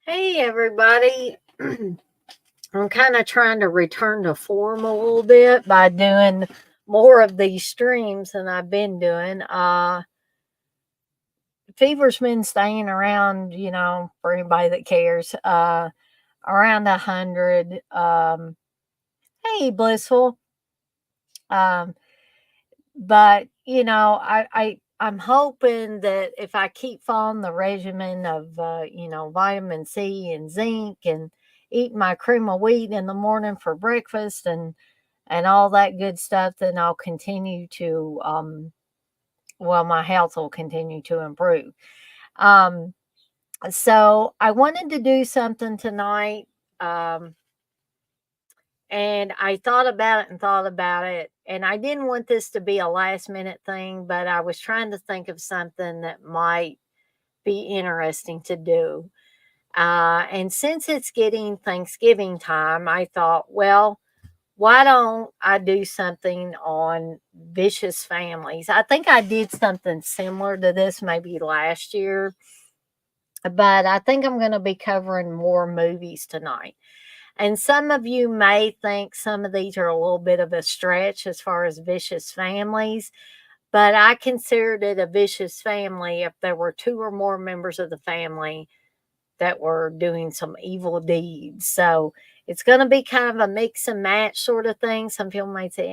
Hey, everybody. I'm kind of trying to return to form a little bit by doing more of these streams than I've been doing. Fever's been staying around, for anybody that cares, around 100. Hey, Blissful. Um, but, I'm hoping that if I keep following the regimen of, vitamin C and zinc and eating my cream of wheat in the morning for breakfast and all that good stuff, then I'll continue to, my health will continue to improve. Um, so I wanted to do something tonight. Um, and I thought about it and thought about it. And I didn't want this to be a last minute thing, but I was trying to think of something that might be interesting to do. And since it's getting Thanksgiving time, I thought, well, why don't I do something on vicious families? I think I did something similar to this maybe last year, but I think I'm going to be covering more movies tonight. And some of you may think some of these are a little bit of a stretch as far as vicious families, but I considered it a vicious family if there were two or more members of the family that were doing some evil deeds. So it's going to be kind of a mix and match sort of thing. Some people might say,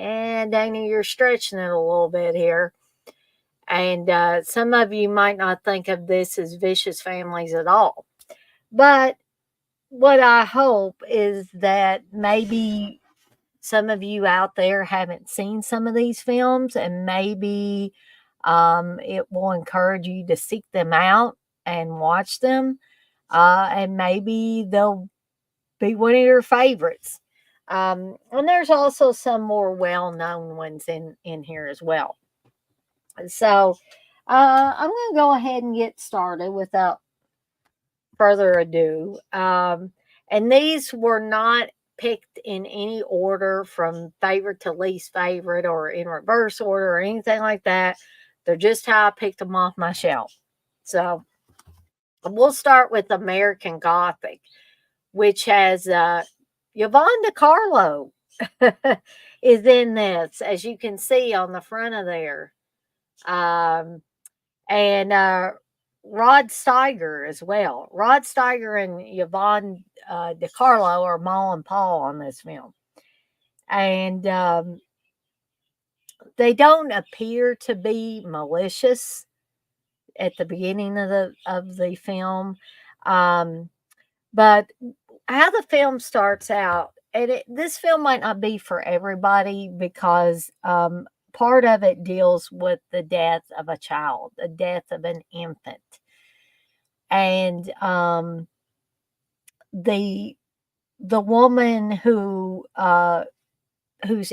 Dana, you're stretching it a little bit here. And some of you might not think of this as vicious families at all. But what I hope is that maybe some of you out there haven't seen some of these films, and maybe it will encourage you to seek them out and watch them. And maybe they'll be one of your favorites. And there's also some more well-known ones in here as well. So I'm going to go ahead and get started without further ado. And these were not picked in any order from favorite to least favorite or in reverse order or anything like that. They're just how I picked them off my shelf. So we'll start with American Gothic, which has Yvonne DiCarlo is in this, as you can see on the front of there. Um, and Rod Steiger as well. Rod Steiger and Yvonne DiCarlo are Ma and Paul on this film. And they don't appear to be malicious at the beginning of the film. But how the film starts out, and this film might not be for everybody because part of it deals with the death of a child, the death of an infant, and the woman whose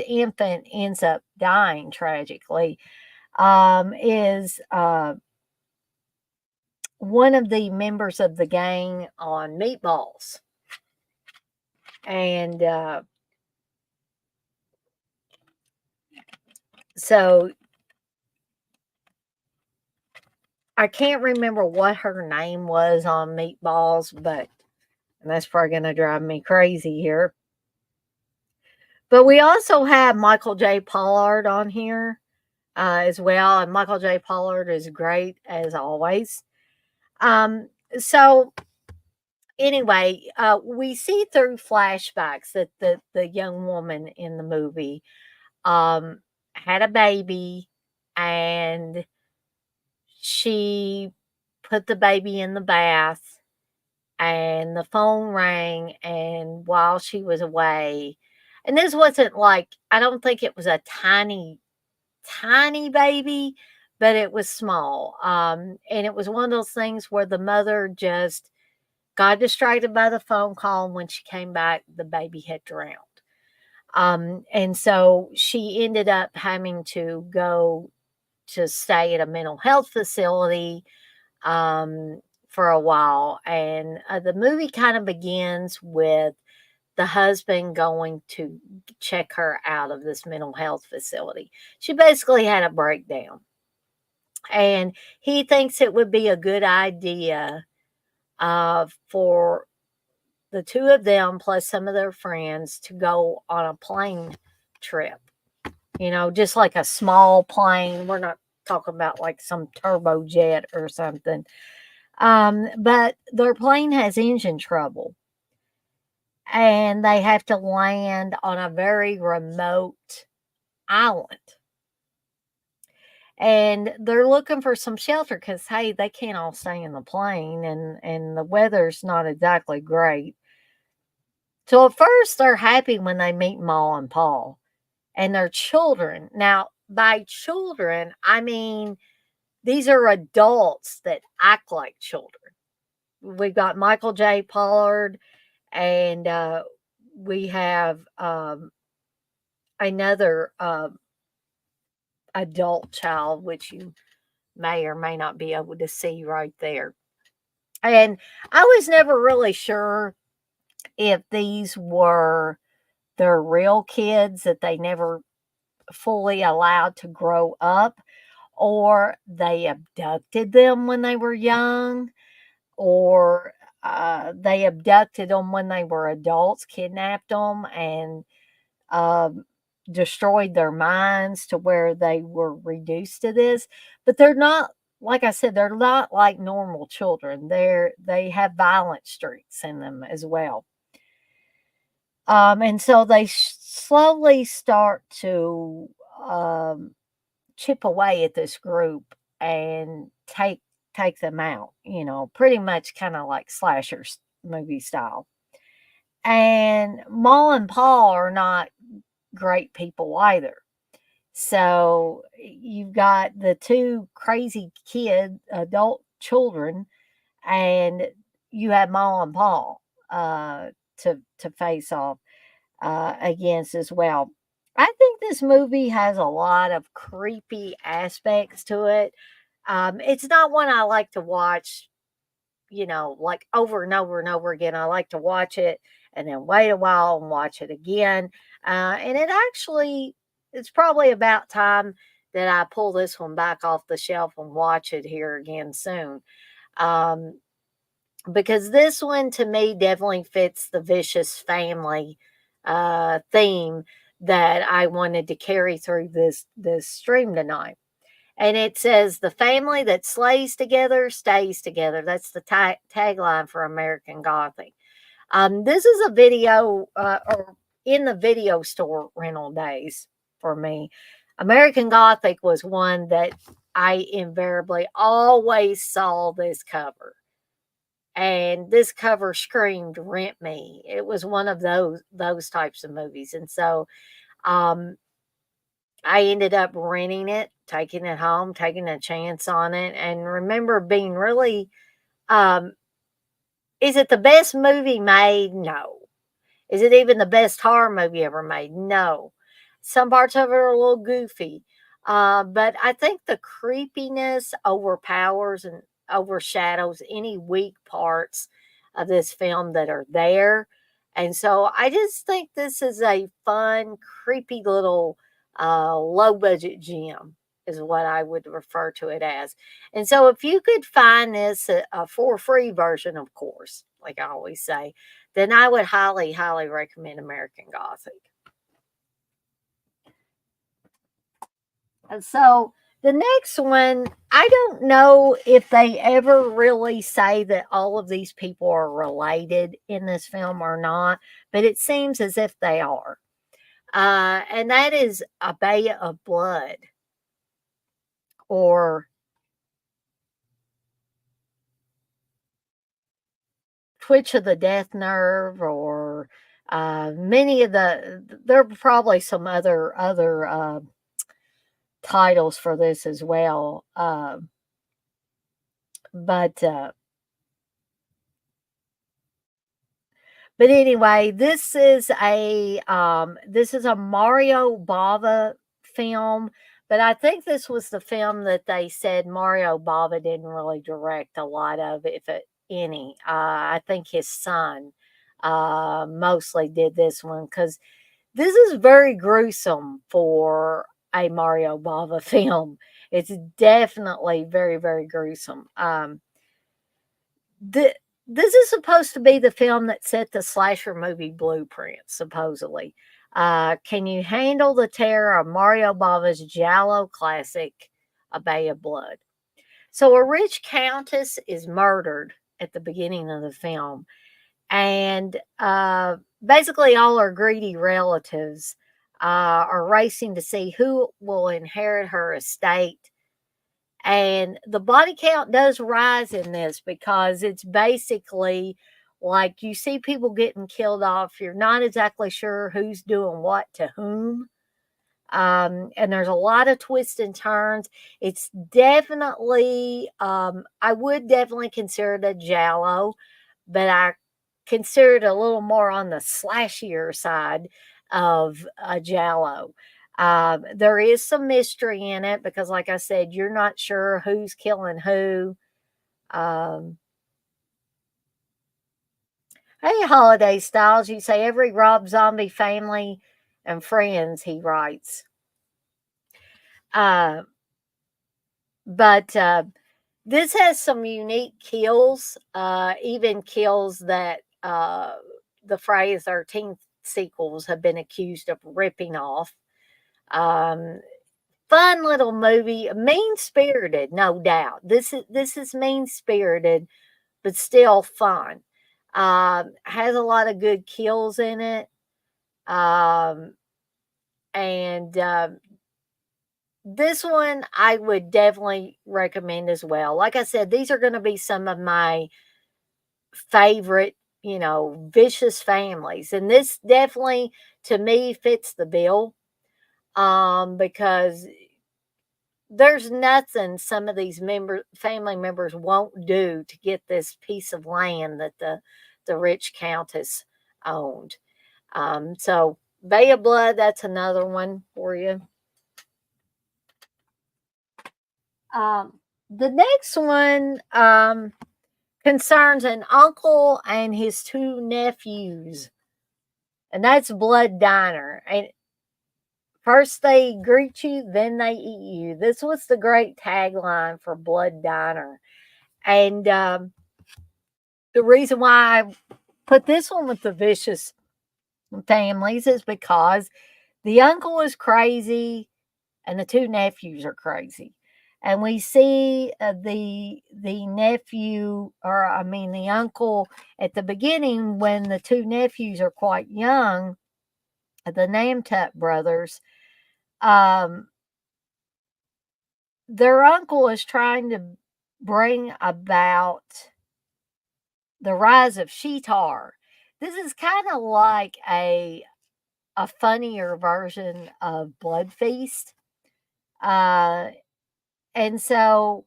infant ends up dying tragically is one of the members of the gang on Meatballs. And so I can't remember what her name was on Meatballs, but that's probably going to drive me crazy here. But we also have Michael J. Pollard on here as well. And Michael J. Pollard is great as always. So anyway, we see through flashbacks that the young woman in the movie had a baby, and she put the baby in the bath, and the phone rang, and while she was away, and this wasn't like, I don't think it was a tiny baby, but it was small. And it was one of those things where the mother just got distracted by the phone call, and when she came back, the baby had drowned. And so she ended up having to go to stay at a mental health facility for a while. And the movie kind of begins with the husband going to check her out of this mental health facility. She basically had a breakdown. And he thinks it would be a good idea for the two of them plus some of their friends to go on a plane trip. Just like a small plane. We're not talking about like some turbojet or something. But their plane has engine trouble and they have to land on a very remote island. And they're looking for some shelter because, hey, they can't all stay in the plane and the weather's not exactly great. So at first, they're happy when they meet Ma and Paul and their children. Now, by children, I mean these are adults that act like children. We've got Michael J. Pollard, and we have another adult child, which you may or may not be able to see right there. And I was never really sure if these were their real kids that they never fully allowed to grow up, or they abducted them when they were young, or they abducted them when they were adults, kidnapped them, and um, destroyed their minds to where they were reduced to this. But they're not, like I said, they're not like normal children. They have violent streaks in them as well. And so they slowly start to um, chip away at this group and take them out, pretty much kind of like slashers movie style. And Ma and Paul are not great people either. So you've got the two crazy adult children, and you have Ma and Paul to face off against as well. I think this movie has a lot of creepy aspects to it. It's not one I like to watch, like over and over and over again. I like to watch it and then wait a while and watch it again. And it's probably about time that I pull this one back off the shelf and watch it here again soon. Um, because this one to me definitely fits the vicious family theme that I wanted to carry through this stream tonight. And it says, "The family that slays together stays together." That's the tagline for American Gothic. This is a video, or in the video store rental days for me. American Gothic was one that I invariably always saw this cover. And this cover screamed rent me. It was one of those types of movies. And so um I ended up renting it, taking it home, taking a chance on it, and remember being really, um, is it the best movie made? No. Is it even the best horror movie ever made? No. Some parts of it are a little goofy. But I think the creepiness overpowers and overshadows any weak parts of this film that are there. And so I just think this is a fun, creepy little low budget gem, is what I would refer to it as. And so if you could find this for a free version, of course, like I always say, then I would highly, highly recommend American Gothic. And so the next one, I don't know if they ever really say that all of these people are related in this film or not, but it seems as if they are. And that is A Bay of Blood, or Twitch of the Death Nerve, or many of there are probably some other titles for this as well. But anyway, this is a Mario Bava film, but I think this was the film that they said Mario Bava didn't really direct a lot of, if any. I think his son mostly did this one, because this is very gruesome for a Mario Bava film. It's definitely very, very gruesome. The this is supposed to be the film that set the slasher movie blueprint, supposedly. Can you handle the terror of Mario Bava's Giallo classic, A Bay of Blood? So, a rich countess is murdered at the beginning of the film, and basically, all her greedy relatives are racing to see who will inherit her estate. And the body count does rise in this because it's basically like you see people getting killed off. You're not exactly sure who's doing what to whom. And there's a lot of twists and turns. It's definitely, I would definitely consider it a Giallo, but I consider it a little more on the slashier side of a Giallo. There is some mystery in it because, like I said, you're not sure who's killing who. Um, hey, Holiday Styles, you say every Rob Zombie family and friends, he writes. Uh, but this has some unique kills, even kills that the Friday the 13th sequels have been accused of ripping off. Um, Fun little movie, mean spirited, no doubt. This is mean spirited, but still fun. Has a lot of good kills in it, um, and this one I would definitely recommend as well. Like I said, these are going to be some of my favorite, vicious families, and this definitely to me fits the bill. Because there's nothing some of these family members won't do to get this piece of land that the rich countess owned. So Bay of Blood, that's another one for you. The next one concerns an uncle and his two nephews, and that's Blood Diner. And first they greet you, then they eat you. This was the great tagline for Blood Diner. And the reason why I put this one with the vicious families is because the uncle is crazy and the two nephews are crazy. And we see the nephew, or I mean the uncle, at the beginning when the two nephews are quite young, the Namtut brothers. Um, their uncle is trying to bring about the rise of Sheetar. This is kind of like a funnier version of Blood Feast. Uh, and so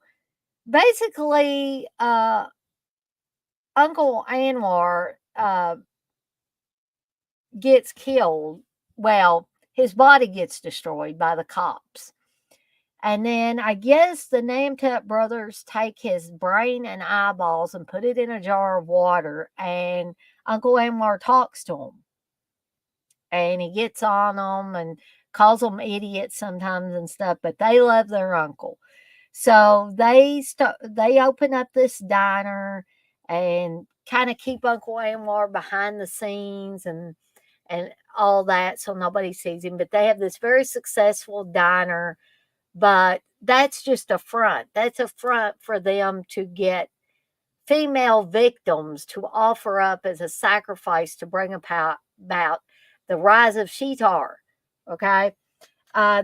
basically, Uncle Anwar gets killed. Well, his body gets destroyed by the cops. And then I guess the Namtut brothers take his brain and eyeballs and put it in a jar of water, and Uncle Anwar talks to him. And he gets on them and calls them idiots sometimes and stuff, but they love their uncle. So they open up this diner and kind of keep Uncle Anwar behind the scenes and all that so nobody sees him. But they have this very successful diner, but that's just a front. That's a front for them to get female victims to offer up as a sacrifice to bring about the rise of Sheetar. Okay.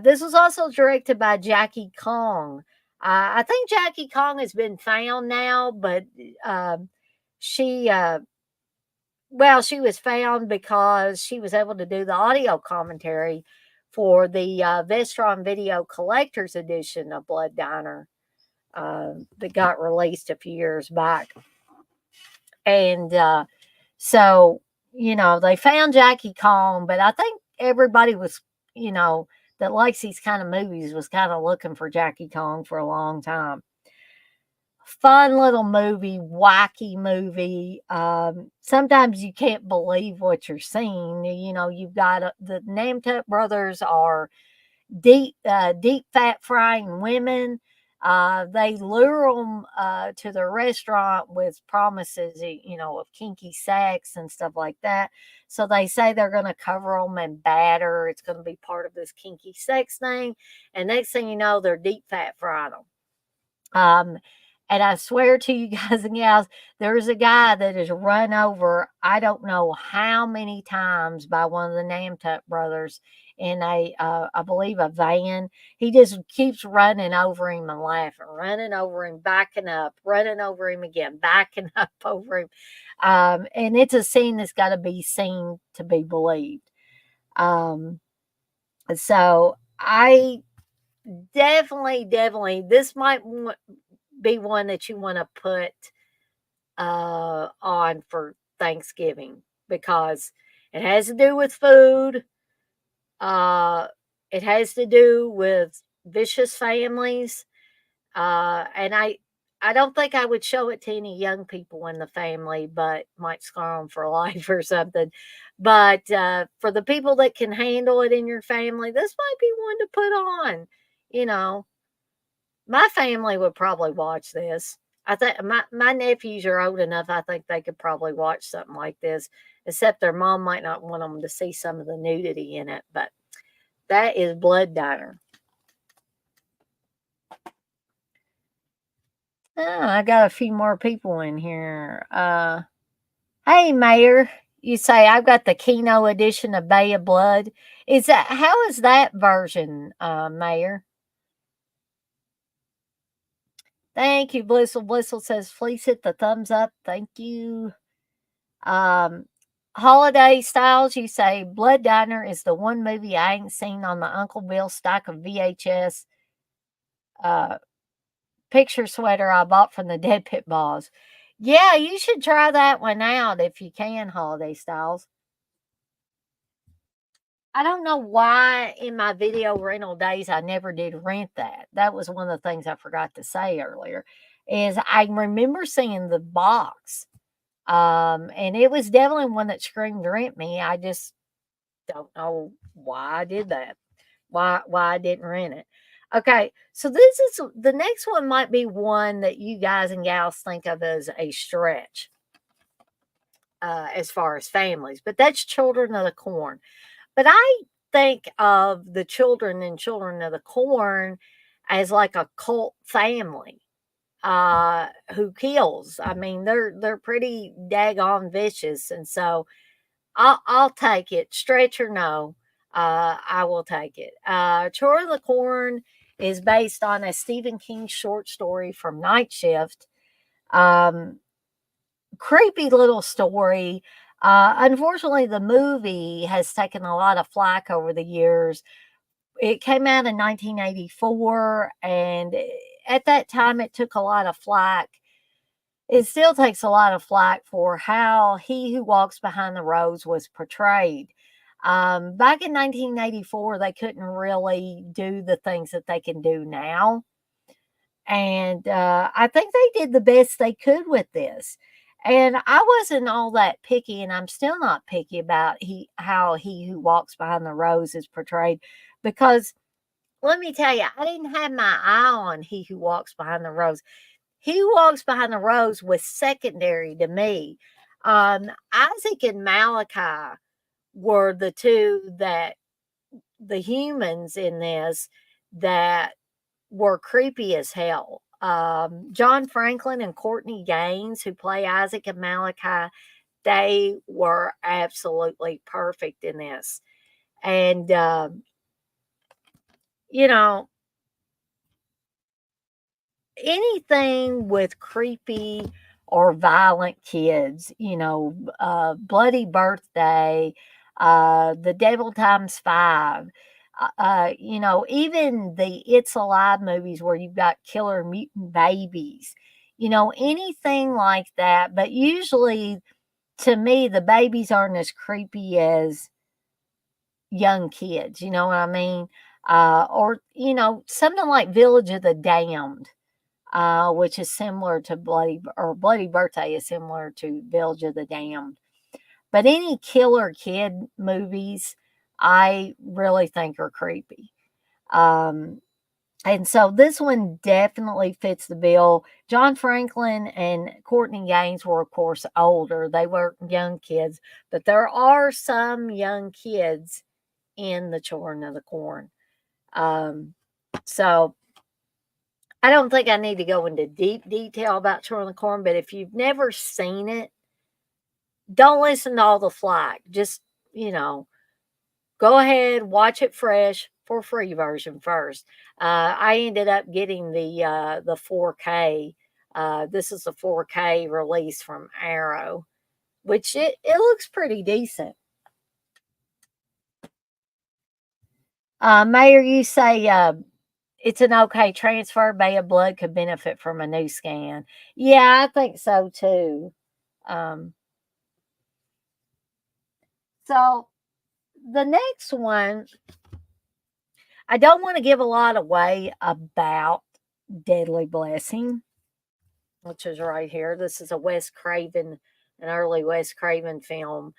This was also directed by Jackie Kong. I think Jackie Kong has been found now, but she, she was found because she was able to do the audio commentary for the Vestron Video Collector's Edition of Blood Diner that got released a few years back. And so, they found Jackie Kong, but I think everybody was, that likes these kind of movies was kind of looking for Jackie Kong for a long time. Fun little movie, wacky movie. Sometimes you can't believe what you're seeing. You've got the Namtut brothers are deep fat frying women. They lure them to the restaurant with promises, of kinky sex and stuff like that. So they say they're going to cover them in batter. It's going to be part of this kinky sex thing. And next thing you know, they're deep fat frying them. Um, and I swear to you guys and gals, there's a guy that is run over, I don't know how many times by one of the Namtuck brothers in I believe a van. He just keeps running over him and laughing, running over him, backing up, running over him again, backing up over him. And it's a scene that's got to be seen to be believed. Um, so I definitely, this might be one that you want to put on for Thanksgiving because it has to do with food. Uh, it has to do with vicious families, and I don't think I would show it to any young people in the family, but might scar them for life or something. But for the people that can handle it in your family, this might be one to put on. You know, my family would probably watch this. I think my nephews are old enough, I think they could probably watch something like this, except their mom might not want them to see some of the nudity in it, but that is Blood Diner. Oh, I got a few more people in here. Hey, Mayor, you say I've got the Keno edition of Bay of Blood. How is that version, Mayor? Thank you, Blissful. Blissful says, please hit the thumbs up. Thank you. Um, Holiday Styles, you say Blood Diner is the one movie I ain't seen on the Uncle Bill stack of VHS uh, picture sweater I bought from the Dead Pit Balls. Yeah, you should try that one out if you can, Holiday Styles. I don't know why in my video rental days I never did rent that. That was one of the things I forgot to say earlier. Is I remember seeing the box, and it was definitely one that screamed rent me. I just don't know why I did that. Why I didn't rent it. Okay, so this is the next one might be one that you guys and gals think of as a stretch as far as families, but that's Children of the Corn. But I think of the children and Children of the Corn as like a cult family who kills. I mean, they're pretty daggone vicious, and so I'll take it. Stretch or no, I will take it. Children of the Corn is based on a Stephen King short story from Night Shift. Um, Creepy little story. Unfortunately, the movie has taken a lot of flack over the years. It came out in 1984, and at that time, it took a lot of flack. It still takes a lot of flack for how He Who Walks Behind the Rose was portrayed. Back in 1984, they couldn't really do the things that they can do now. And I think they did the best they could with this. And I wasn't all that picky, and I'm still not picky about how He Who Walks Behind the Rose is portrayed, because let me tell you, I didn't have my eye on He Who Walks Behind the Rose. He Who Walks Behind the Rose was secondary to me. Isaac and Malachi were the two that the humans in this that were creepy as hell. John Franklin and Courtney Gaines, who play Isaac and Malachi, they were absolutely perfect in this. And, you know, anything with creepy or violent kids, Bloody Birthday, The Devil Times Five, even the It's Alive movies where you've got killer mutant babies, anything like that. But usually, to me, the babies aren't as creepy as young kids, you know what I mean? Something like Village of the Damned, which is similar to Bloody Birthday is similar to Village of the Damned. But any killer kid movies, I really think are creepy. Um, And so this one definitely fits the bill. John Franklin and Courtney Gaines were, of course, older. They were young kids, but there are some young kids in the Children of the Corn. Um, so I don't think I need to go into deep detail about Children of the Corn, but if you've never seen it, don't listen to all the flack. Just, you know, go ahead, watch it fresh for free version first. I ended up getting the 4K. This is a 4K release from Arrow, which it looks pretty decent. Mayor, you say it's an okay transfer. Bay of Blood could benefit from a new scan. Yeah, I think so too. Um, so the next one, I don't want to give a lot away about Deadly Blessing, which is right here. This is a Wes Craven, an early Wes Craven film.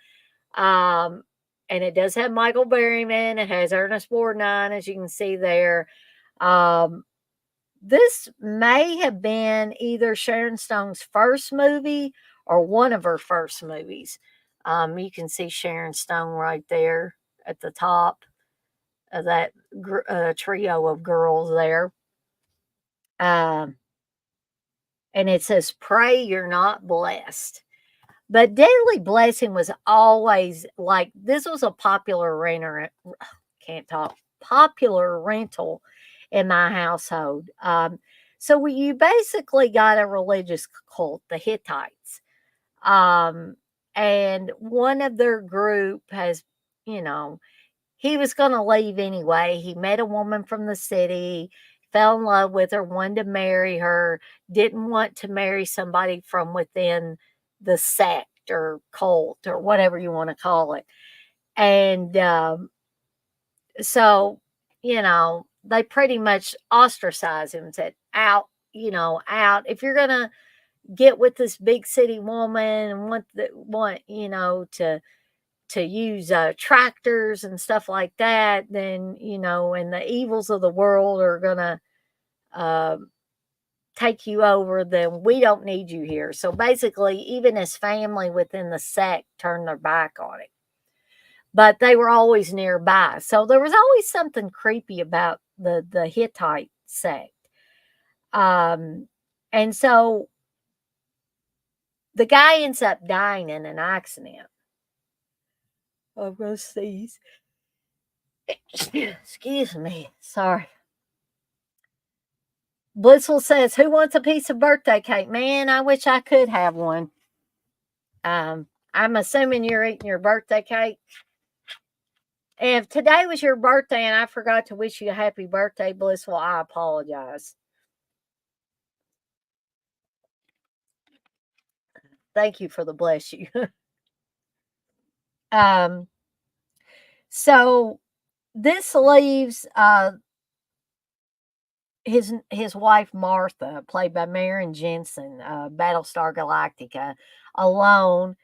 Um, and it does have Michael Berryman. It has Ernest Borgnine, as you can see there. Um, this may have been either Sharon Stone's first movie or one of her first movies. You can see Sharon Stone right there at the top of that trio of girls there. Um, and it says, "Pray you're not blessed." But Deadly Blessing was always like this was a popular renter. Can't talk popular rental in my household. So you basically got a religious cult, the Hittites, um, and one of their group has, you know, he was going to leave anyway. He met a woman from the city, fell in love with her, wanted to marry her, didn't want to marry somebody from within the sect or cult or whatever you want to call it. And so, they pretty much ostracized him and said, out, out. If you're going to get with this big city woman and want to use tractors and stuff like that, then, and the evils of the world are going to uh, take you over, then we don't need you here. So basically, even his family within the sect turned their back on it. But they were always nearby. So there was always something creepy about the Hittite sect. And so the guy ends up dying in an accident overseas. Excuse me. Sorry. Blissful says, "Who wants a piece of birthday cake?" Man, I wish I could have one. I'm assuming you're eating your birthday cake. If today was your birthday and I forgot to wish you a happy birthday, Blissful, I apologize. Thank you for the bless you. um, so this leaves his wife Martha, played by Marion Jensen, Battlestar Galactica, alone.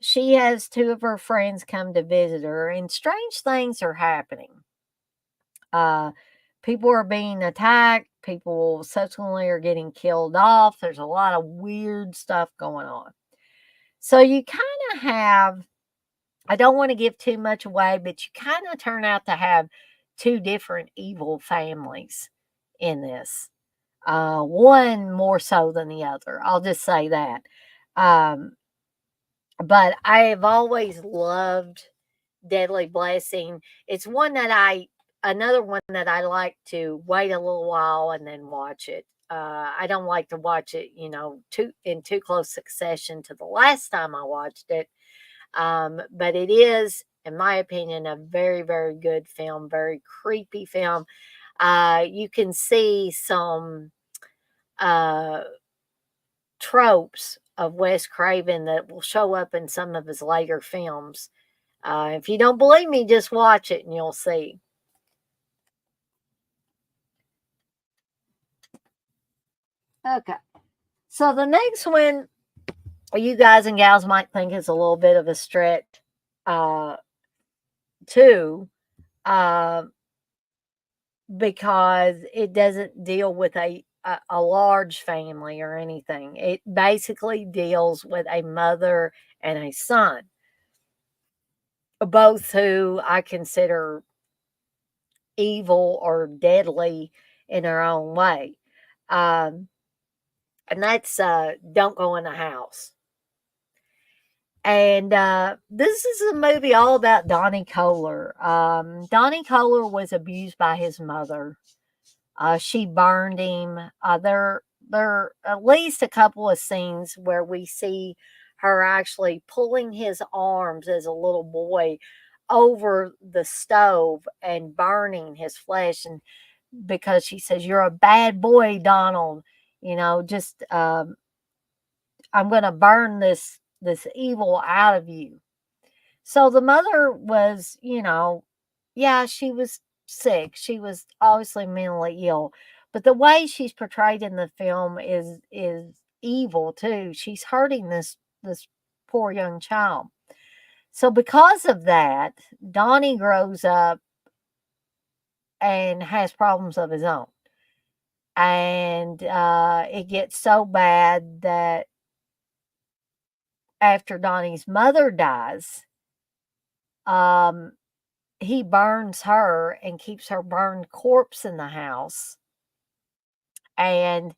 She has two of her friends come to visit her, and strange things are happening. Uh, People are being attacked. People subsequently are getting killed off. There's a lot of weird stuff going on. So you kind of have, I don't want to give too much away, but you kind of turn out to have two different evil families in this. One more so than the other. I'll just say that. Um, but I have always loved Deadly Blessing. It's another one that I like to wait a little while and then watch it. I don't like to watch it, in too close succession to the last time I watched it. But it is, in my opinion, a very, very good film, very creepy film. You can see some uh, tropes of Wes Craven that will show up in some of his later films. If you don't believe me, just watch it and you'll see. Okay. So the next one, you guys and gals might think is a little bit of a stretch, uh, too. Uh, because it doesn't deal with a large family or anything. It basically deals with a mother and a son, both who I consider evil or deadly in their own way. Um, and that's Don't Go in the House. And this is a movie all about Donnie Kohler. Donnie Kohler was abused by his mother. She burned him. There are at least a couple of scenes where we see her actually pulling his arms as a little boy over the stove and burning his flesh, and because she says, "You're a bad boy, Donald. Just I'm going to burn this evil out of you." So the mother was, yeah, she was sick. She was obviously mentally ill. But the way she's portrayed in the film is evil too. She's hurting this poor young child. So because of that, Donnie grows up and has problems of his own. And it gets so bad that after Donnie's mother dies, um, he burns her and keeps her burned corpse in the house. And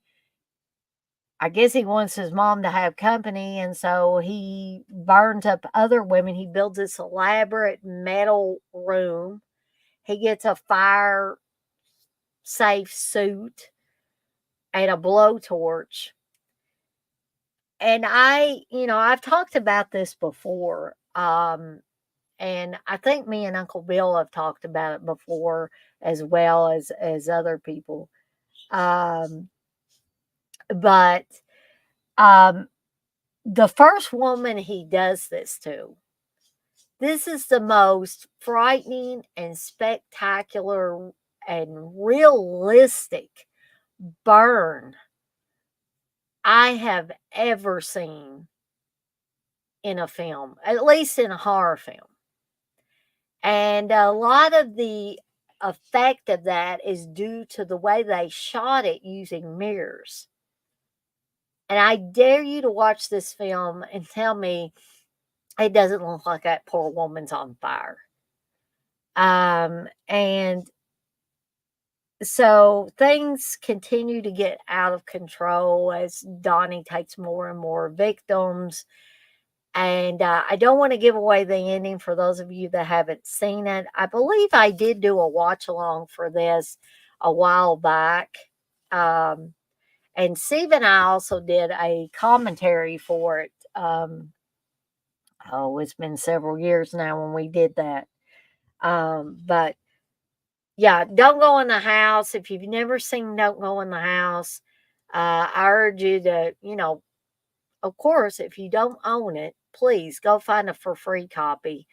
I guess he wants his mom to have company. And so he burns up other women. He builds this elaborate metal room. He gets a fire safe suit and a blowtorch. And I've talked about this before. And I think me and Uncle Bill have talked about it before, as well as other people. Um, but um, the first woman he does this to, this is the most frightening and spectacular and realistic burn I have ever seen in a film, at least in a horror film. And a lot of the effect of that is due to the way they shot it using mirrors. And I dare you to watch this film and tell me it doesn't look like that poor woman's on fire. And so things continue to get out of control as Donnie takes more and more victims. And I don't want to give away the ending for those of you that haven't seen it. I believe I did do a watch along for this a while back. And Steve and I also did a commentary for it. It's been several years now when we did that. But yeah, Don't Go in the House. If you've never seen Don't Go in the House, I urge you to, of course, if you don't own it, please go find a for free copy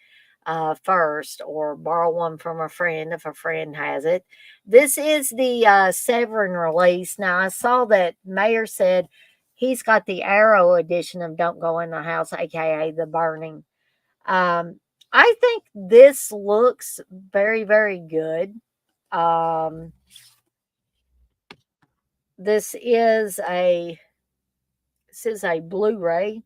first, or borrow one from a friend if a friend has it. This is the Severin release. Now, I saw that Mayor said he's got the Arrow edition of Don't Go in the House, aka The Burning. Um, I think this looks very, very good. Um, this is a Blu-ray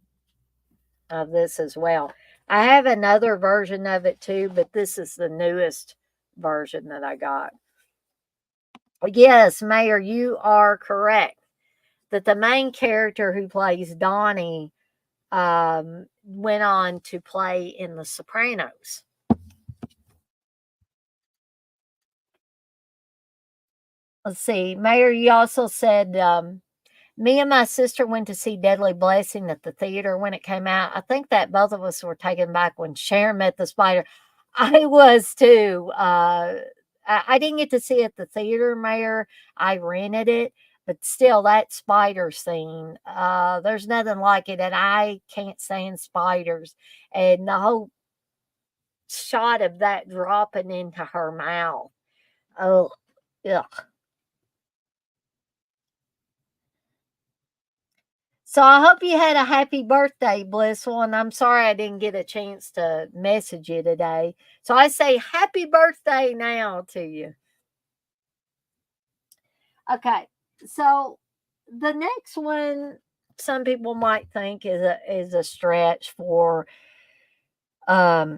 of this as well. I have another version of it too, but this is the newest version that I got. Yes, Mayor, you are correct that the main character who plays Donnie went on to play in The Sopranos. Let's see, Mayor, you also said me and my sister went to see Deadly Blessing at the theater when it came out. I think that both of us were taken back when Sharon met the spider. I was too. I didn't get to see it at the theater, Mayor. I rented it, but still, that spider scene, there's nothing like it, and I can't stand spiders. And the whole shot of that dropping into her mouth. Oh, ugh. So I hope you had a happy birthday, Blissful, and I'm sorry I didn't get a chance to message you today. So I say happy birthday now to you. Okay, so the next one, some people might think is a stretch for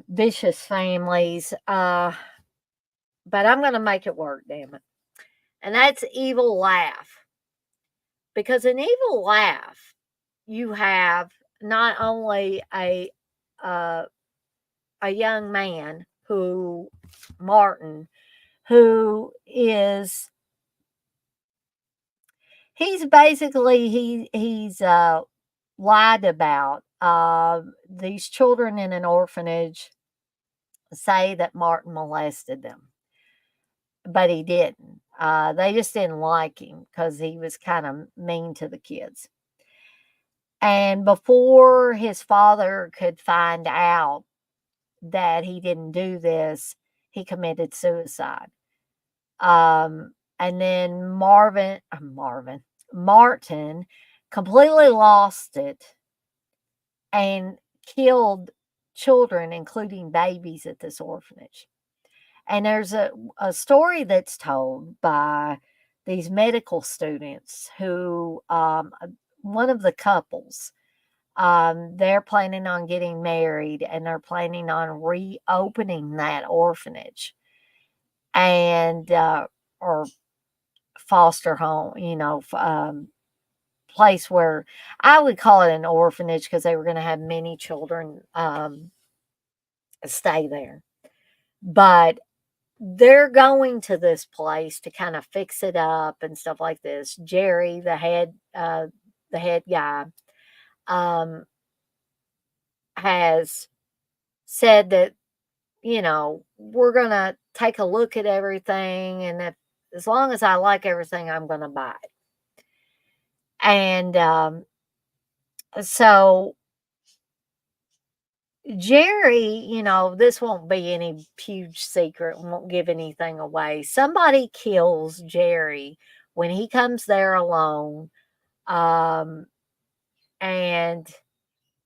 vicious families, but I'm going to make it work. Damn it! And that's Evil Laugh, because in Evil Laugh, you have not only uh, a young man who Martin, who is he's basically he's lied about. These children in an orphanage say that Martin molested them, but he didn't. They just didn't like him because he was kind of mean to the kids. And before his father could find out that he didn't do this, he committed suicide. And then Martin completely lost it and killed children, including babies, at this orphanage. And there's a story that's told by these medical students who, one of the couples, they're planning on getting married and they're planning on reopening that orphanage and, or foster home, place where I would call it an orphanage because they were going to have many children stay there. But they're going to this place to kind of fix it up and stuff like this. Jerry, the head guy, um, has said that, we're going to take a look at everything. And as long as I like everything, I'm going to buy it. And so Jerry, this won't be any huge secret, won't give anything away. Somebody kills Jerry when he comes there alone, um, and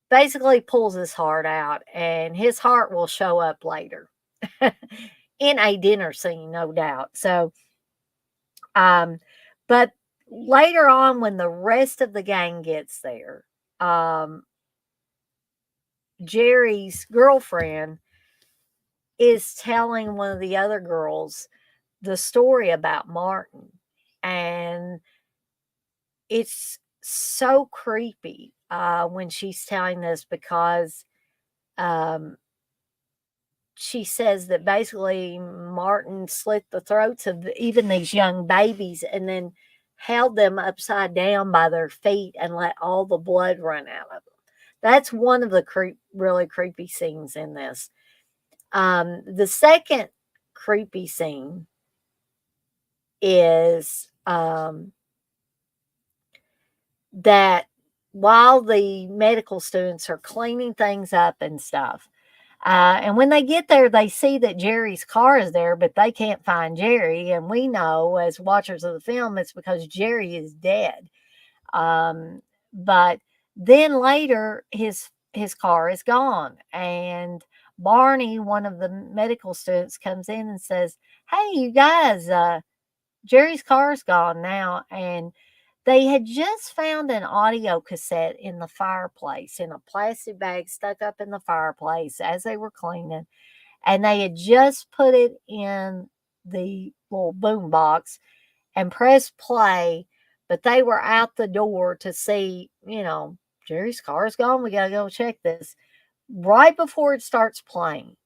basically pulls his heart out, and his heart will show up later in a dinner scene, no doubt. So, um, but later on, when the rest of the gang gets there, um, Jerry's girlfriend is telling one of the other girls the story about Martin. And it's so creepy when she's telling this because um, she says that basically Martin slit the throats of even these young babies and then held them upside down by their feet and let all the blood run out of them. That's one of the really creepy scenes in this. The second creepy scene is that while the medical students are cleaning things up and stuff, and when they get there, they see that Jerry's car is there, but they can't find Jerry. And we know, as watchers of the film, it's because Jerry is dead. But then later, his car is gone, and Barney, one of the medical students, comes in and says, "Hey, you guys, Jerry's car's gone now." And they had just found an audio cassette in the fireplace in a plastic bag stuck up in the fireplace as they were cleaning. And they had just put it in the little boom box and pressed play, but they were out the door to see, Jerry's car's gone. We got to go check this right before it starts playing.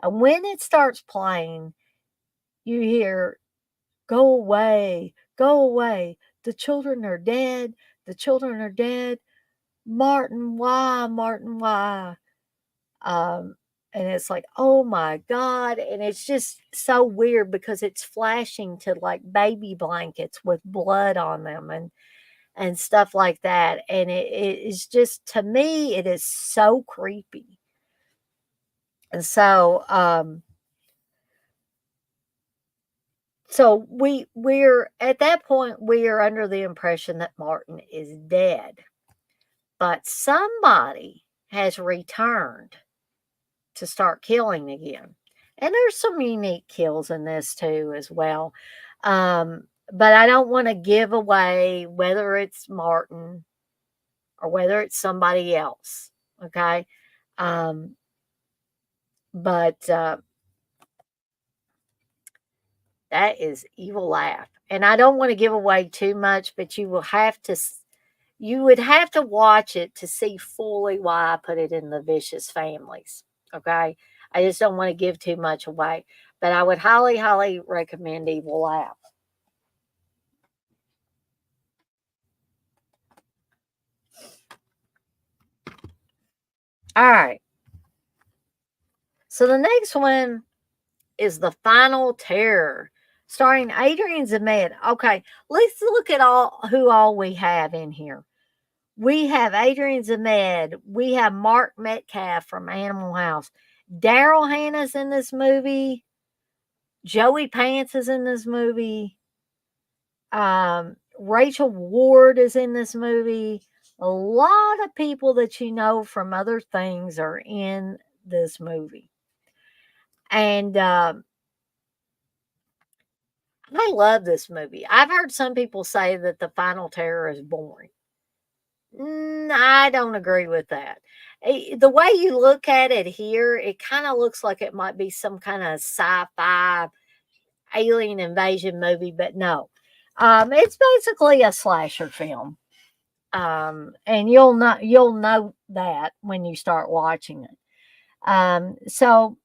And when it starts playing, you hear, "Go away, go away. The children are dead. The children are dead. Martin, why? Martin, why?" Um, and it's like, oh my God. And it's just so weird because it's flashing to like baby blankets with blood on them and stuff like that. And it is just, to me, it is so creepy. And so we're at that point, we are under the impression that Martin is dead. But somebody has returned to start killing again. And there's some unique kills in this too as well. Um, but I don't want to give away whether it's Martin or whether it's somebody else. Okay. Um, but that is Evil Laugh. And I don't want to give away too much, but you would have to watch it to see fully why I put it in the vicious families. Okay. I just don't want to give too much away, but I would highly, highly recommend Evil Laugh. All right. So the next one is The Final Terror, starring Adrian Zemed. Okay, let's look at all we have in here. We have Adrian Zemed. We have Mark Metcalf from Animal House. Daryl Hannah's in this movie. Joey Pants is in this movie. Rachel Ward is in this movie. A lot of people that you know from other things are in this movie. And I love this movie. I've heard some people say that The Final Terror is boring. I don't agree with that. The way you look at it here, it kind of looks like it might be some kind of sci-fi alien invasion movie, but no. It's basically a slasher film. And you'll know that when you start watching it. So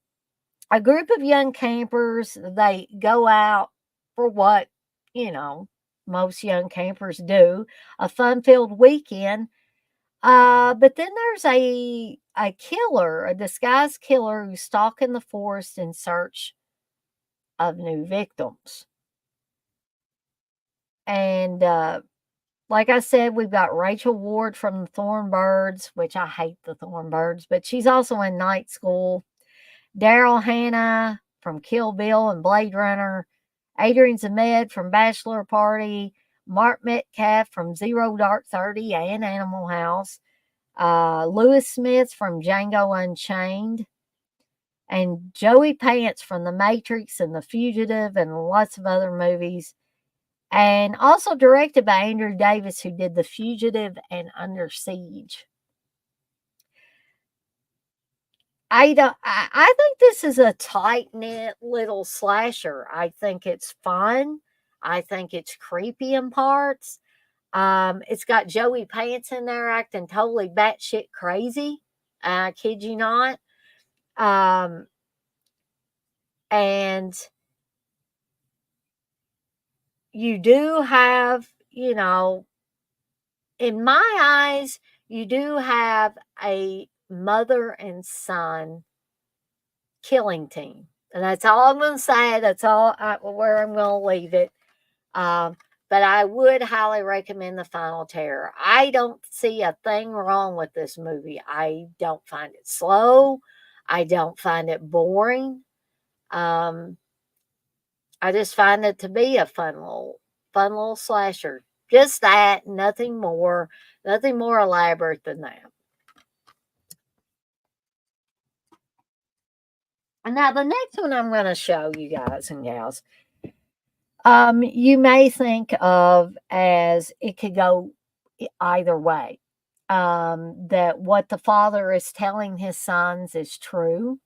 a group of young campers, they go out for what, you know, most young campers do, a fun-filled weekend. But then there's a killer, a disguised killer who's stalking the forest in search of new victims. And like I said, we've got Rachel Ward from the Thornbirds, which I hate the Thornbirds, but she's also in Night School. Daryl Hannah from Kill Bill and Blade Runner. Adrian Zemed from Bachelor Party. Mark Metcalf from Zero Dark 30 and Animal House. Lewis Smith from Django Unchained. And Joey Pants from The Matrix and The Fugitive and lots of other movies. And also directed by Andrew Davis, who did The Fugitive and Under Siege. I think this is a tight knit little slasher. I think it's fun. I think it's creepy in parts. It's got Joey Pants in there acting totally batshit crazy. I kid you not. Um, and you do have, in my eyes, you do have a mother and son killing team. And that's all I'm going to say. That's where I'm going to leave it. Um, but I would highly recommend The Final Terror. I don't see a thing wrong with this movie. I don't find it slow. I don't find it boring. Um, I just find it to be a fun little slasher. Just that, nothing more elaborate than that. And now the next one I'm going to show you guys and gals, you may think of as it could go either way. That what the father is telling his sons is true,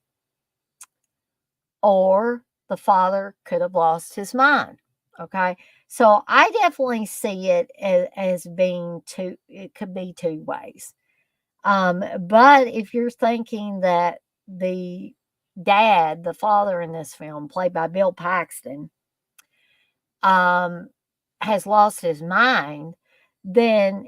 or the father could have lost his mind. Okay. So I definitely see it as being two, it could be two ways. But if you're thinking that the dad, the father in this film, played by Bill Paxton, um, has lost his mind, then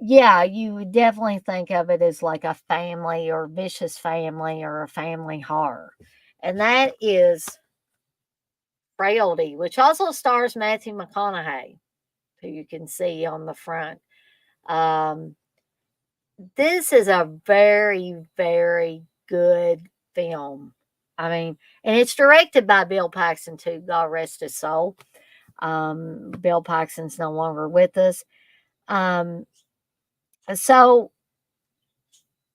yeah, you would definitely think of it as like a family or vicious family or a family horror. And that is Frailty, which also stars Matthew McConaughey, who you can see on the front. Um, this is a very, very good film. I mean, and it's directed by Bill Paxton too. God rest his soul. Bill Paxton's no longer with us. Um, so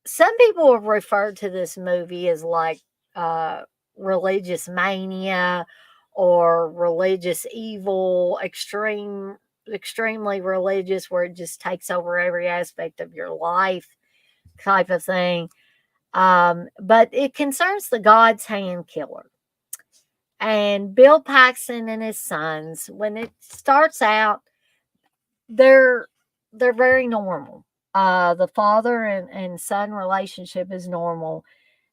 some people have referred to this movie as like uh, religious mania or religious evil, extremely religious, where it just takes over every aspect of your life type of thing. But it concerns the God's hand killer. And Bill Paxton and his sons, when it starts out, they're they're very normal. The father and son relationship is normal.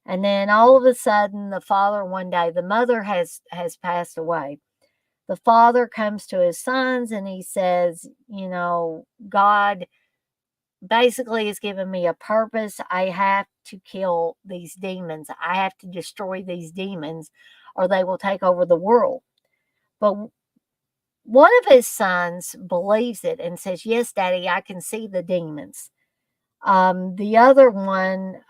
And then all of a sudden, the father one day, the mother has passed away. The father comes to his sons and he says, God basically has given me a purpose. I have to kill these demons. I have to destroy these demons or they will take over the world. But one of his sons believes it and says, "Yes, Daddy, I can see the demons." The other one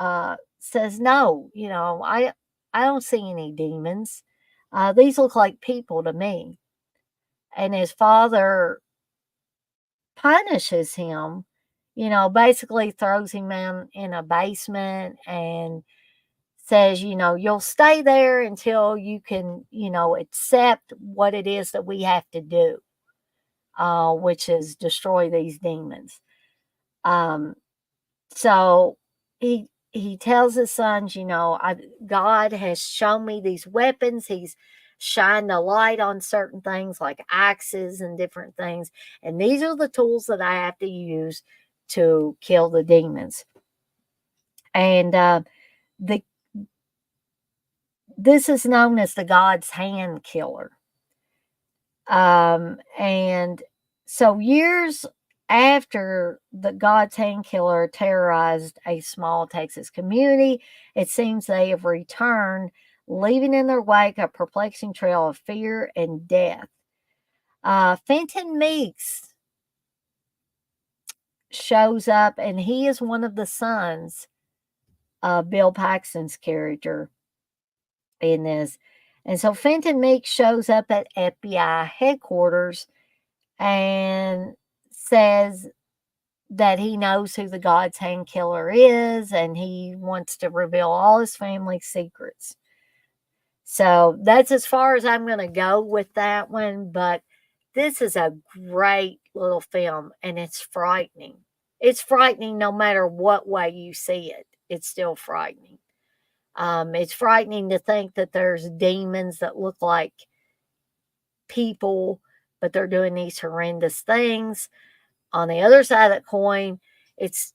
says, "No, I don't see any demons. These look like people to me." And his father punishes him, basically throws him in a basement and says, "You'll stay there until you can, accept what it is that we have to do, which is destroy these demons." Um, so he tells his sons, God has shown me these weapons. He's shined a light on certain things like axes and different things. And these are the tools that I have to use to kill the demons. And the this is known as the God's hand killer. And so years after the God's hand killer terrorized a small Texas community, it seems they have returned, leaving in their wake a perplexing trail of fear and death. Fenton Meeks shows up, and he is one of the sons of Bill Paxton's character in this. And so Fenton Meeks shows up at FBI headquarters and says that he knows who the God's hand killer is and he wants to reveal all his family's secrets. So that's as far as I'm going to go with that one. But this is a great little film and it's frightening. It's frightening no matter what way you see it, it's still frightening. It's frightening to think that there's demons that look like people, but they're doing these horrendous things. On the other side of the coin, it's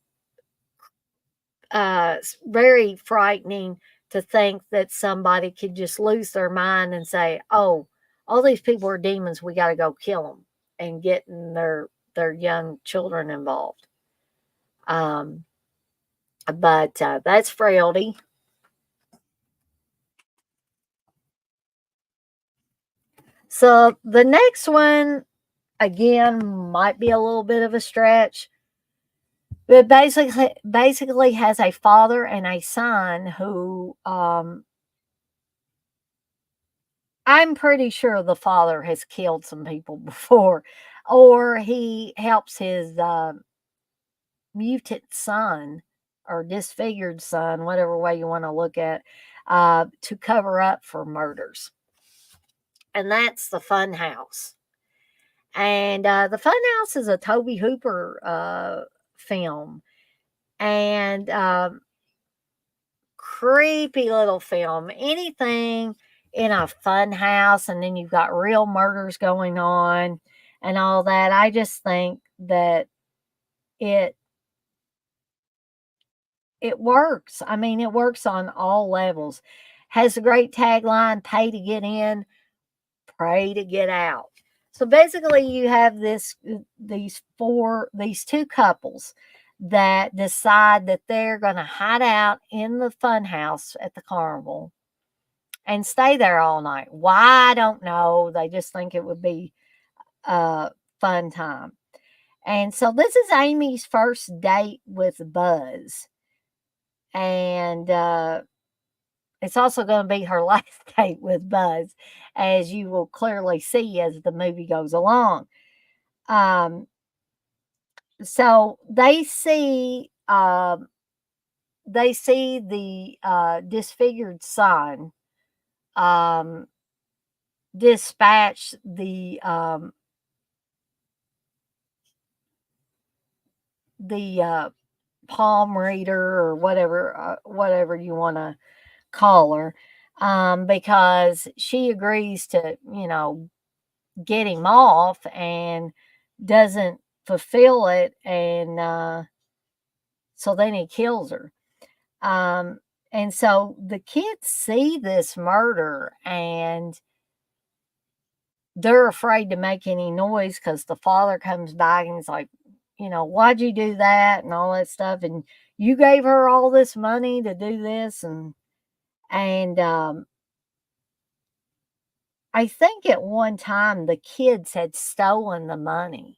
very frightening to think that somebody could just lose their mind and say, "Oh, all these people are demons. We got to go kill them," and getting their young children involved. Um, but that's frailty. So the next one again might be a little bit of a stretch, but basically has a father and a son who I'm pretty sure the father has killed some people before, or he helps his mutant son or disfigured son, whatever way you want to look at, to cover up for murders. And that's the Fun House. And the Fun House is a Toby Hooper film. And creepy little film. Anything in a fun house, and then you've got real murders going on and all that. I just think that it it works. I mean, it works on all levels. Has a great tagline: "Pay to get in, pray to get out." So basically, you have these two couples that decide that they're going to hide out in the fun house at the carnival and stay there all night. Why? I don't know. They just think it would be a fun time. And so this is Amy's first date with Buzz. And it's also going to be her last date with Buzz, as you will clearly see as the movie goes along. Um, so they see the disfigured son um, dispatch the palm reader or whatever you want to call her, because she agrees to, get him off and doesn't fulfill it, and so then he kills her. Um, and so the kids see this murder and they're afraid to make any noise because the father comes back and he's like, why'd you do that and all that stuff, and you gave her all this money to do this, and I think at one time the kids had stolen the money.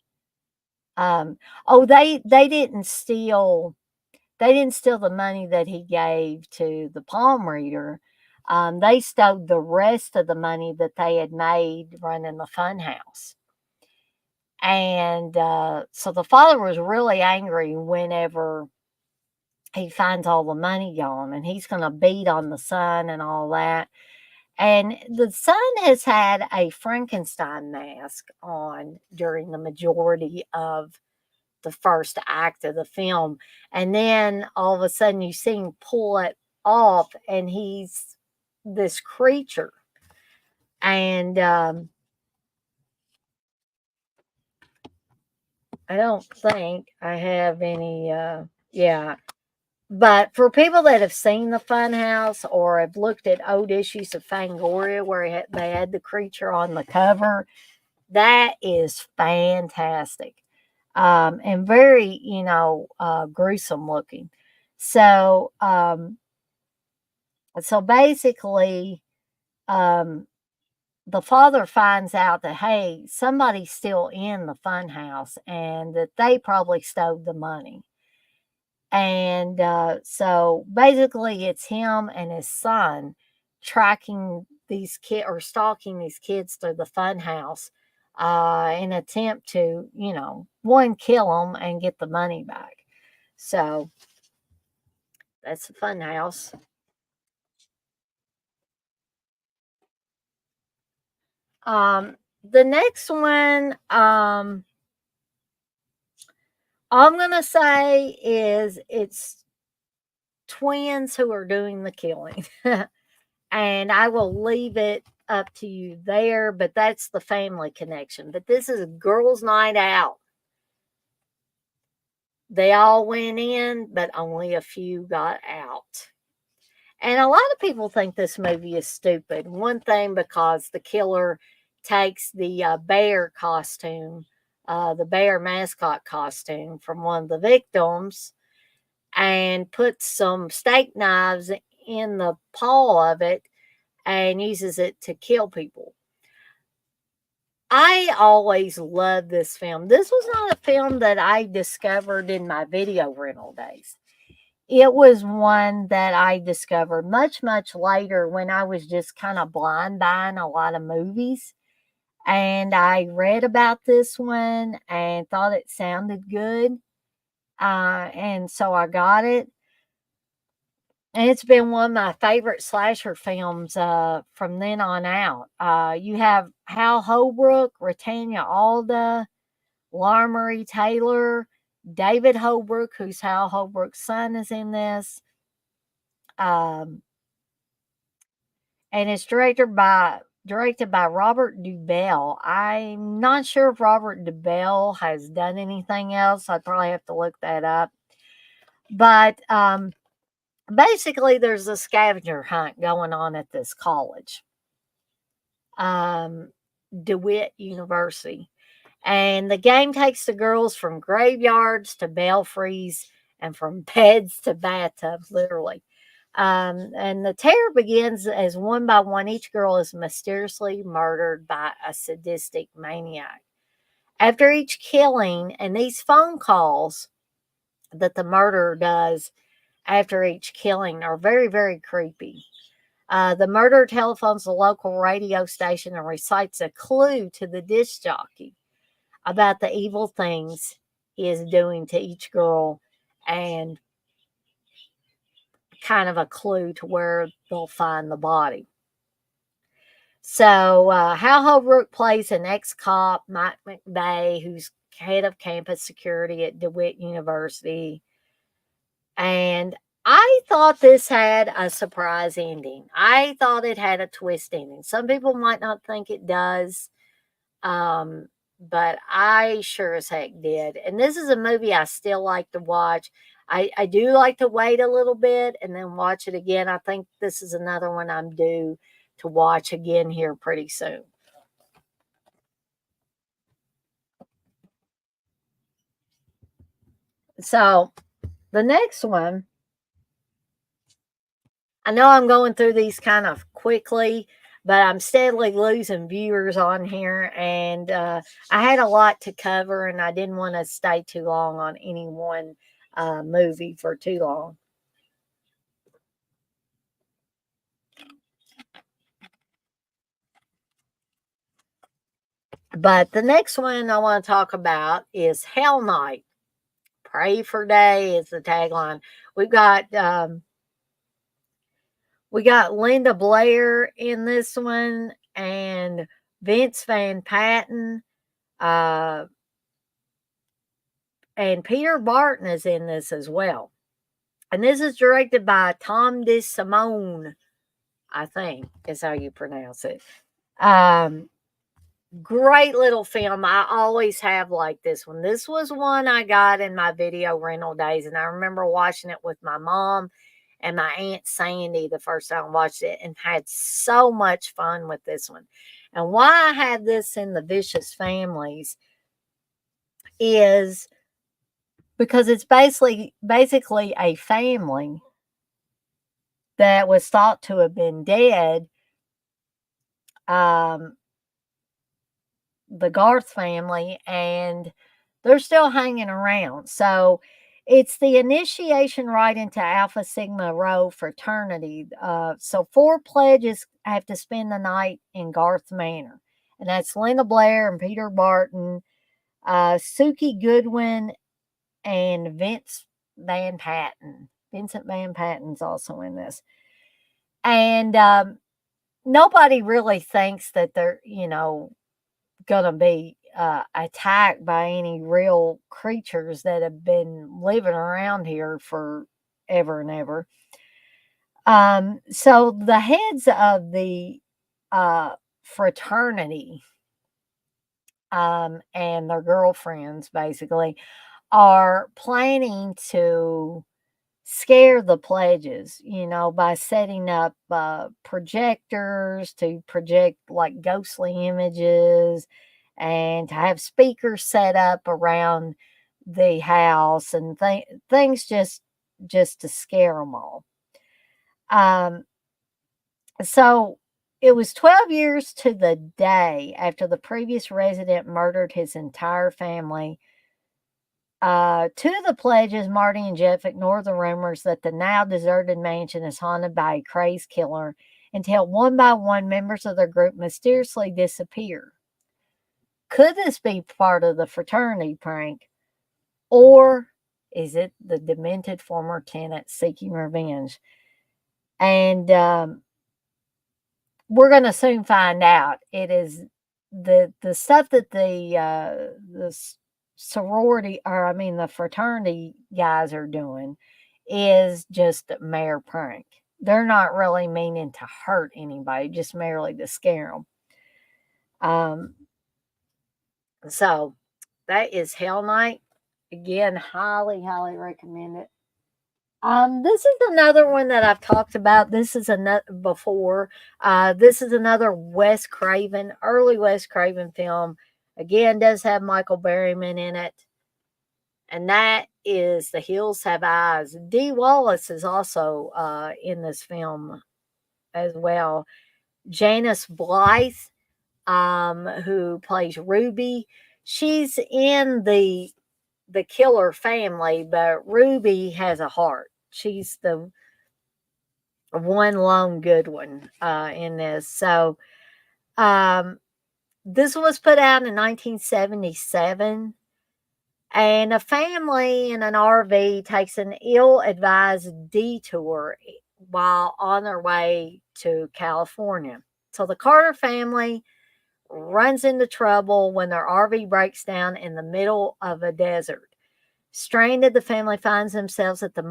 Oh, they didn't steal the money that he gave to the palm reader. They stole the rest of the money that they had made running the fun house. And so the father was really angry whenever he finds all the money gone, and he's going to beat on the son and all that. And the son has had a Frankenstein mask on during the majority of the first act of the film. And then all of a sudden you see him pull it off and he's this creature. And I don't think I have any, yeah. But for people that have seen the Funhouse or have looked at old issues of Fangoria where they had the creature on the cover, that is fantastic, and very, gruesome looking. So, so basically, um, the father finds out that, hey, somebody's still in the fun house and that they probably stole the money. And so basically, it's him and his son tracking these kids or stalking these kids through the fun house in attempt to, one, kill them and get the money back. So that's the fun house. The next one, all I'm gonna say is it's twins who are doing the killing. And I will leave it up to you there, but that's the family connection. But this is a girls' night out. They all went in, but only a few got out. And a lot of people think this movie is stupid. One thing, because the killer takes the bear costume, the bear mascot costume from one of the victims, and puts some steak knives in the paw of it and uses it to kill people. I always loved this film. This was not a film that I discovered in my video rental days. It was one that I discovered much, much later when I was just kind of blind buying a lot of movies. And I read about this one and thought it sounded good. And so I got it. And it's been one of my favorite slasher films from then on out. You have Hal Holbrook, Britannia Alda, Larmory Taylor, David Holbrook, who's Hal Holbrook's son, is in this. Um, and it's directed by Robert Duvall. I'm not sure if Robert Duvall has done anything else. I'd probably have to look that up. But basically, there's a scavenger hunt going on at this college, um, DeWitt University. And the game takes the girls from graveyards to belfries and from beds to bathtubs, literally. And the terror begins as one by one, each girl is mysteriously murdered by a sadistic maniac. After each killing, and these phone calls that the murderer does after each killing are very, very creepy. The murderer telephones the local radio station and recites a clue to the disc jockey about the evil things he is doing to each girl, and kind of a clue to where they'll find the body. So, Hal Holbrook plays an ex-cop, Mike McVeigh, who's head of campus security at DeWitt University. And I thought this had a surprise ending. I thought it had a twist ending. Some people might not think it does, um, but I sure as heck did. And this is a movie I still like to watch. I do like to wait a little bit and then watch it again. I think this is another one I'm due to watch again here pretty soon. So the next one, I know I'm going through these kind of quickly, but I'm steadily losing viewers on here, and I had a lot to cover, and I didn't want to stay too long on any one movie for too long. But the next one I want to talk about is Hell Night. Pray for Day is the tagline. We've got we got Linda Blair in this one, and Vince Van Patten. Uh, and Peter Barton is in this as well. And this is directed by Tom DeSimone, I think is how you pronounce it. Um, Great little film. I always have like this one. This was one I got in my video rental days, and I remember watching it with my mom and my aunt Sandy the first time I watched it, and had so much fun with this one. And why I have this in the Vicious Families is because it's basically a family that was thought to have been dead. Um, the Garth family, and they're still hanging around. So it's the initiation right into Alpha Sigma Rho fraternity. So four pledges have to spend the night in Garth Manor, and that's Linda Blair and Peter Barton, Suki Goodwin, and Van Patten. Vincent Van Patten's also in this. And nobody really thinks that they're, going to be attacked by any real creatures that have been living around here for ever and ever. So the heads of the fraternity and their girlfriends basically are planning to scare the pledges, by setting up projectors to project like ghostly images, and to have speakers set up around the house, and things just to scare them all. Um, so it was 12 years to the day after the previous resident murdered his entire family. Two of the pledges, Marty and Jeff, ignore the rumors that the now deserted mansion is haunted by a crazed killer, until one by one members of their group mysteriously disappear. Could this be part of the fraternity prank? Or is it the demented former tenant seeking revenge? And we're going to soon find out. It is the stuff that the sorority, or I mean the fraternity guys are doing, is just a mere prank. They're not really meaning to hurt anybody, just merely to scare them. Um, so that is Hell Night. Again, highly, highly recommend it. This is another one that I've talked about. This is another before. This is another Wes Craven, early Wes Craven film. Again, does have Michael Berryman in it, and that is The Hills Have Eyes. Dee Wallace is also in this film as well. Janice Blythe, who plays Ruby, she's in the killer family, but Ruby has a heart. She's the one lone good one in this. So um, this was put out in 1977, and a family in an RV takes an ill-advised detour while on their way to California. So the Carter family runs into trouble when their RV breaks down in the middle of a desert. Stranded, the family finds themselves at the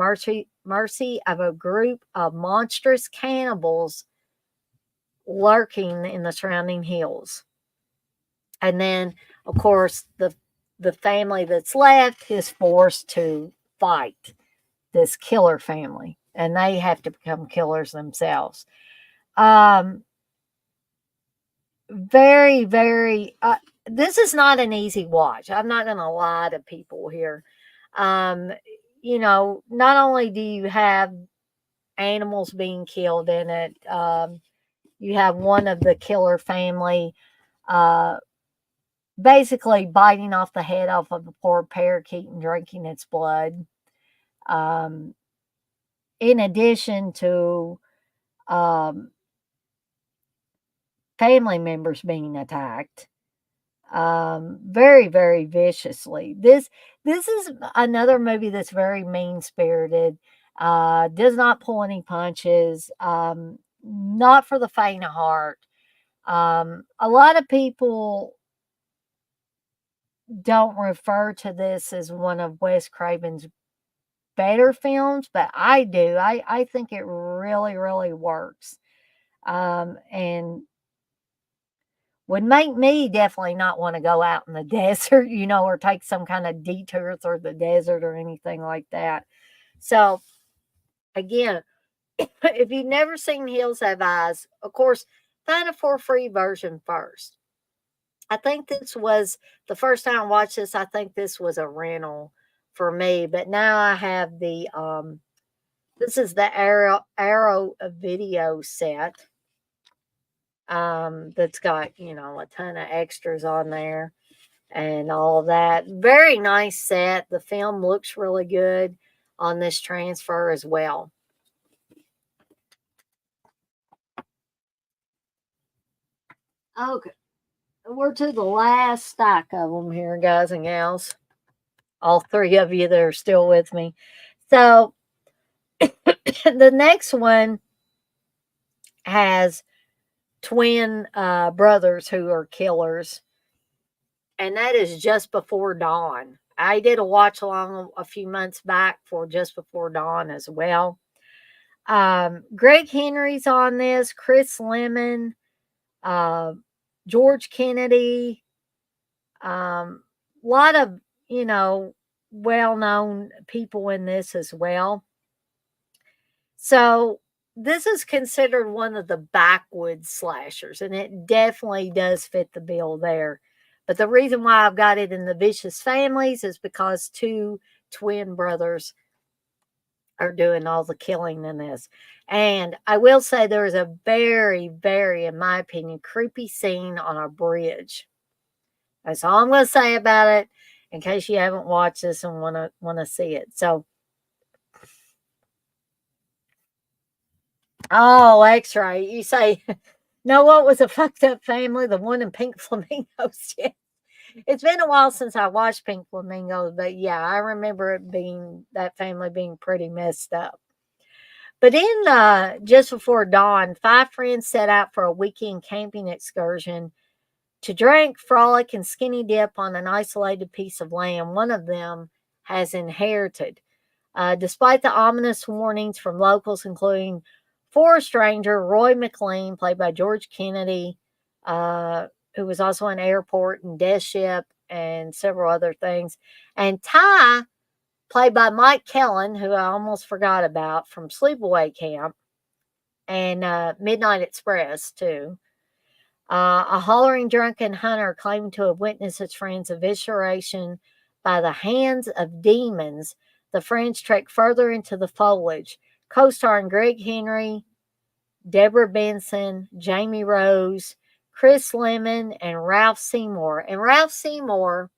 mercy of a group of monstrous cannibals lurking in the surrounding hills. And then, of course, the family that's left is forced to fight this killer family, and they have to become killers themselves. Um, very, very. This is not an easy watch. I'm not going to lie to people here. Um, not only do you have animals being killed in it, you have one of the killer family uh, basically biting off the head off of a poor parakeet and drinking its blood. Um, in addition to um, family members being attacked very, very viciously. This is another movie that's very mean spirited. Does not pull any punches. Not for the faint of heart. A lot of people don't refer to this as one of Wes Craven's better films, but I do. I think it really, really works. And would make me definitely not want to go out in the desert, or take some kind of detour through the desert or anything like that. So, again, if you've never seen Hills Have Eyes, of course, find a for free version first. I think this was the first time I watched this. I think this was a rental for me, but now I have this is the Arrow video set. That's got a ton of extras on there and all that. Very nice set. The film looks really good on this transfer as well. Okay, we're to the last stack of them here, guys and gals. All three of you that are still with me. So the next one has twin brothers who are killers, and that is Just Before Dawn. I did a watch along a few months back for Just Before Dawn as well. Greg Henry's on this, Chris Lemon, uh, George Kennedy, a lot of, well known people in this as well. So, this is considered one of the backwoods slashers, and it definitely does fit the bill there. But the reason why I've got it in the Vicious Families is because two twin brothers are doing all the killing in this. And I will say there is a very, very, in my opinion, creepy scene on a bridge. That's all I'm going to say about it in case you haven't watched this and want to see it. So, oh, X-ray. You say, no, what was a fucked up family? The one in Pink Flamingos. Yeah. It's been a while since I watched Pink Flamingos, but yeah, I remember that family being pretty messed up. But in Just Before Dawn, five friends set out for a weekend camping excursion to drink, frolic, and skinny dip on an isolated piece of land one of them has inherited. Despite the ominous warnings from locals, including forest ranger Roy McLean, played by George Kennedy, who was also an airport and death ship and several other things, and Ty, played by Mike Kellen, who I almost forgot about from Sleepaway Camp and Midnight Express, too. A hollering drunken hunter claiming to have witnessed his friend's evisceration by the hands of demons. The friends trek further into the foliage, co-starring Greg Henry, Deborah Benson, Jamie Rose, Chris Lemon, and Ralph Seymour. And Ralph Seymour,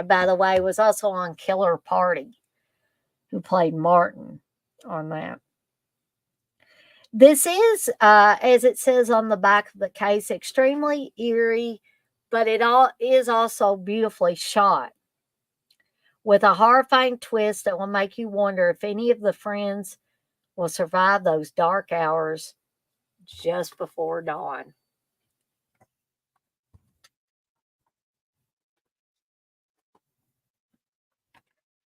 by the way, was also on Killer Party, who played Martin on that. This is, as it says on the back of the case, extremely eerie, but it all is also beautifully shot with a horrifying twist that will make you wonder if any of the friends will survive those dark hours just before dawn.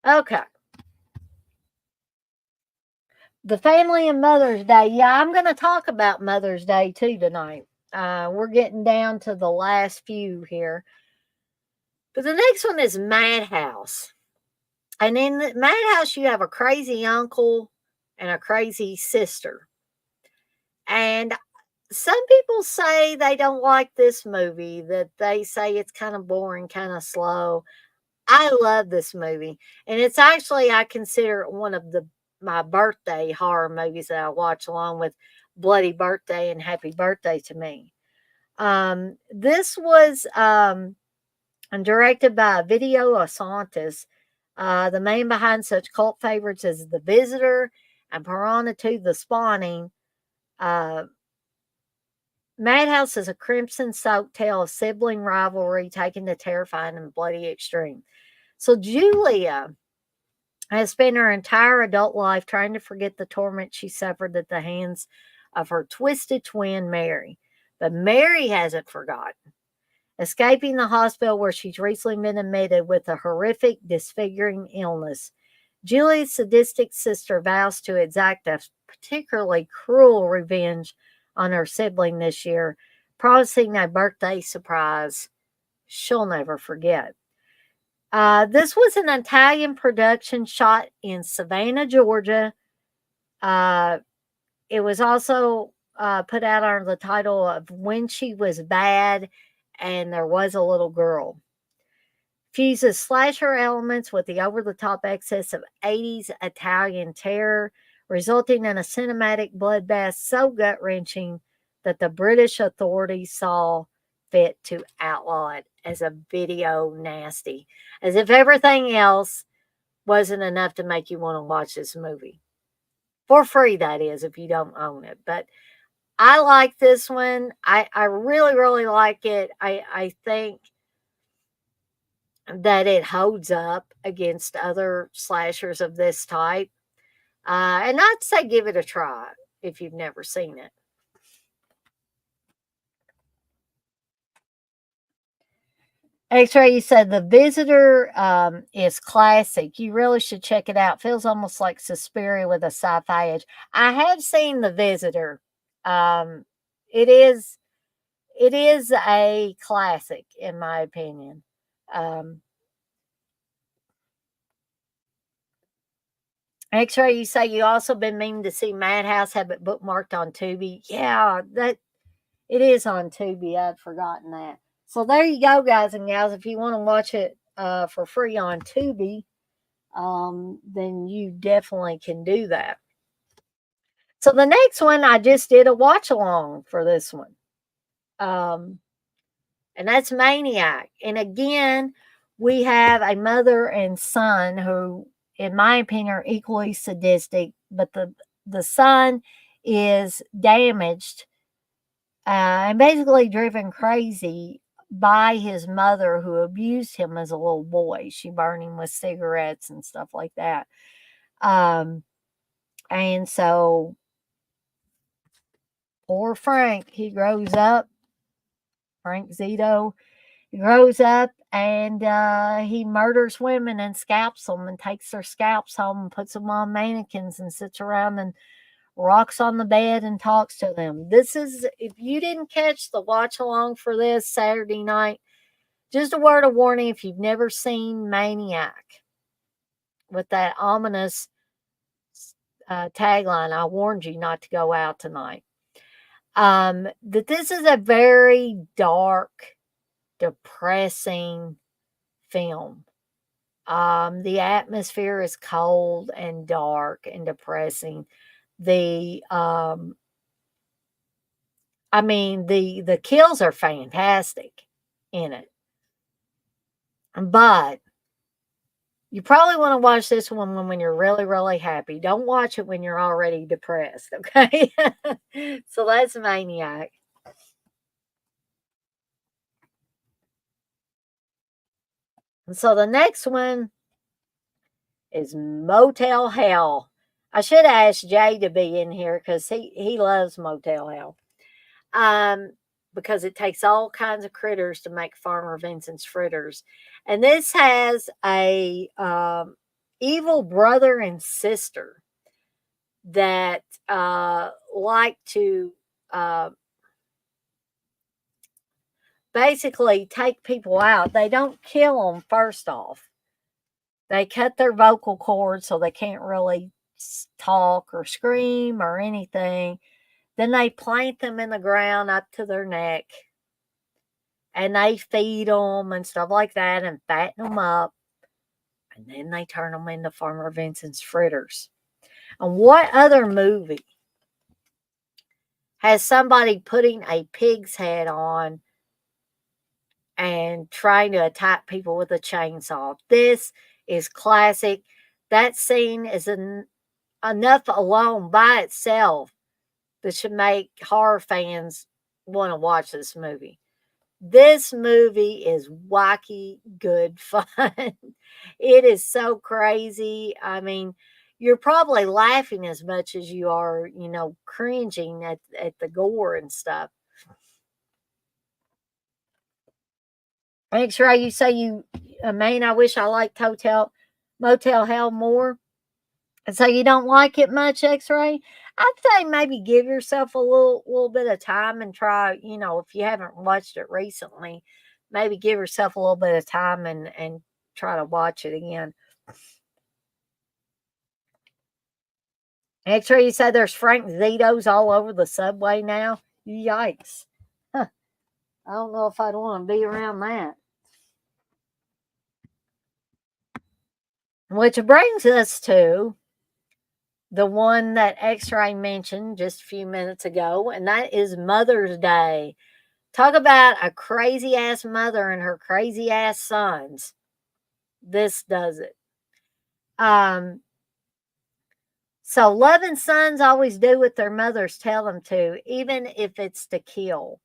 Okay. The family and Mother's Day. Yeah, I'm going to talk about Mother's Day too tonight. We're getting down to the last few here. But the next one is Madhouse. And in the Madhouse, you have a crazy uncle and a crazy sister. And some people say they don't like this movie, that they say it's kind of boring, kind of slow. I love this movie. And it's actually, I consider it one of my birthday horror movies that I watch, along with Bloody Birthday and Happy Birthday to Me. This was directed by Video Asantis, the man behind such cult favorites as The Visitor and Piranha 2: The Spawning. Uh, Madhouse is a crimson-soaked tale of sibling rivalry taken to terrifying and bloody extreme. So Julia has spent her entire adult life trying to forget the torment she suffered at the hands of her twisted twin, Mary. But Mary hasn't forgotten. Escaping the hospital where she's recently been admitted with a horrific, disfiguring illness, Julia's sadistic sister vows to exact a particularly cruel revenge on her sibling this year, promising a birthday surprise she'll never forget. This was an Italian production shot in Savannah, Georgia. Uh, it was also put out under the title of When She Was Bad and There Was a Little Girl. Fuses slasher elements with the over the top excess of 80s Italian terror, resulting in a cinematic bloodbath so gut wrenching that the British authorities saw fit to outlaw it as a video nasty, as if everything else wasn't enough to make you want to watch this movie. For free, that is, if you don't own it. But I like this one. I really, really like it. I think that it holds up against other slashers of this type. And I'd say give it a try if you've never seen it. X-Ray, you said The Visitor is classic. You really should check it out. Feels almost like Suspiria with a sci-fi edge. I have seen The Visitor. Um, it is a classic in my opinion. Um, X-Ray, you say you also been meaning to see Madhouse. Have it bookmarked on Tubi. Yeah, that it is on Tubi. I'd forgotten that. So there you go, guys and gals. If you want to watch it for free on Tubi, then you definitely can do that. So the next one, I just did a watch along for this one. Um, and that's Maniac. And again, we have a mother and son who, in my opinion, are equally sadistic, but the son is damaged and basically driven crazy by his mother, who abused him as a little boy. She burned him with cigarettes and stuff like that. Um, and so poor Frank, he grows up, Frank Zito, he grows up and he murders women and scalps them and takes their scalps home and puts them on mannequins and sits around and rocks on the bed and talks to them. This is, if you didn't catch the watch along for this Saturday night, just a word of warning if you've never seen Maniac with that ominous tagline, I warned you not to go out tonight. That this is a very dark, depressing film. The atmosphere is cold and dark and depressing. The I mean, the kills are fantastic in it. But you probably want to watch this one when you're really, really happy. Don't watch it when you're already depressed, okay? So that's Maniac. And so the next one is Motel Hell. I should ask Jay to be in here because he loves Motel Hell. Um, because it takes all kinds of critters to make Farmer Vincent's fritters, and this has a evil brother and sister that like to uh, basically take people out. They don't kill them first off. They cut their vocal cords so they can't really talk or scream or anything. Then they plant them in the ground up to their neck and they feed them and stuff like that and fatten them up. And then they turn them into Farmer Vincent's fritters. And what other movie has somebody putting a pig's head on and trying to attack people with a chainsaw? This is classic. That scene is enough alone by itself that should make horror fans want to watch this movie. This movie is wacky good fun. It is so crazy. I mean, you're probably laughing as much as you are, cringing at the gore and stuff. X-Ray, you say man, I wish I liked Motel Hell more. So you don't like it much, X-Ray? I'd say maybe give yourself a little bit of time and try, if you haven't watched it recently, maybe give yourself a little bit of time and try to watch it again. X-Ray, you said there's Frank Zito's all over the subway now? Yikes. Huh. I don't know if I'd want to be around that. Which brings us to the one that X-Ray mentioned just a few minutes ago, and that is Mother's Day. Talk about a crazy ass mother and her crazy ass sons. This does it. So loving sons always do what their mothers tell them to, even if it's to kill.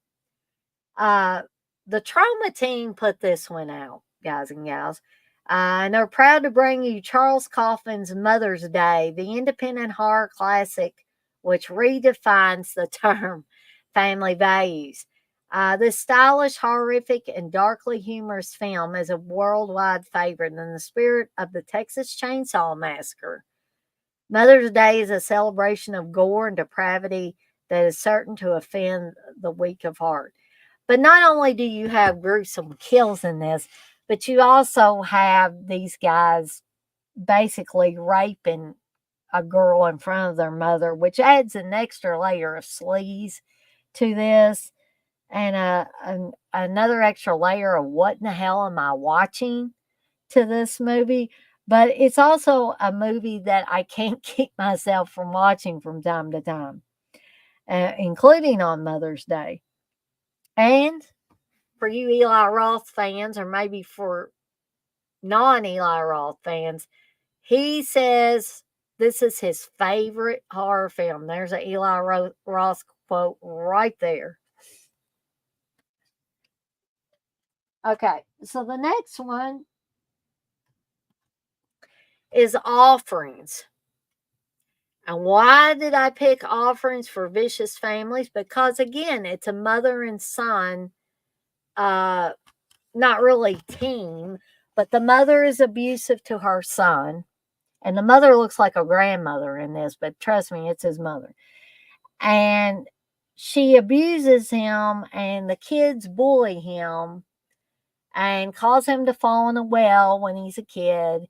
The Trauma Team put this one out, guys and gals. And they're proud to bring you Charles Coffin's Mother's Day, the independent horror classic, which redefines the term family values. This stylish, horrific, and darkly humorous film is a worldwide favorite in the spirit of the Texas Chainsaw Massacre. Mother's Day is a celebration of gore and depravity that is certain to offend the weak of heart. But not only do you have gruesome kills in this, but you also have these guys basically raping a girl in front of their mother, which adds an extra layer of sleaze to this and another extra layer of what in the hell am I watching to this movie. But it's also a movie that I can't keep myself from watching from time to time, including on Mother's Day. And for you Eli Roth fans, or maybe for non-Eli Roth fans, he says this is his favorite horror film. There's an Eli Roth quote right there. Okay, so the next one is Offerings. And why did I pick Offerings for Vicious Families? Because again, it's a mother and son, not really team, but the mother is abusive to her son. And the mother looks like a grandmother in this, but trust me, it's his mother. And she abuses him, and the kids bully him and cause him to fall in a well when he's a kid.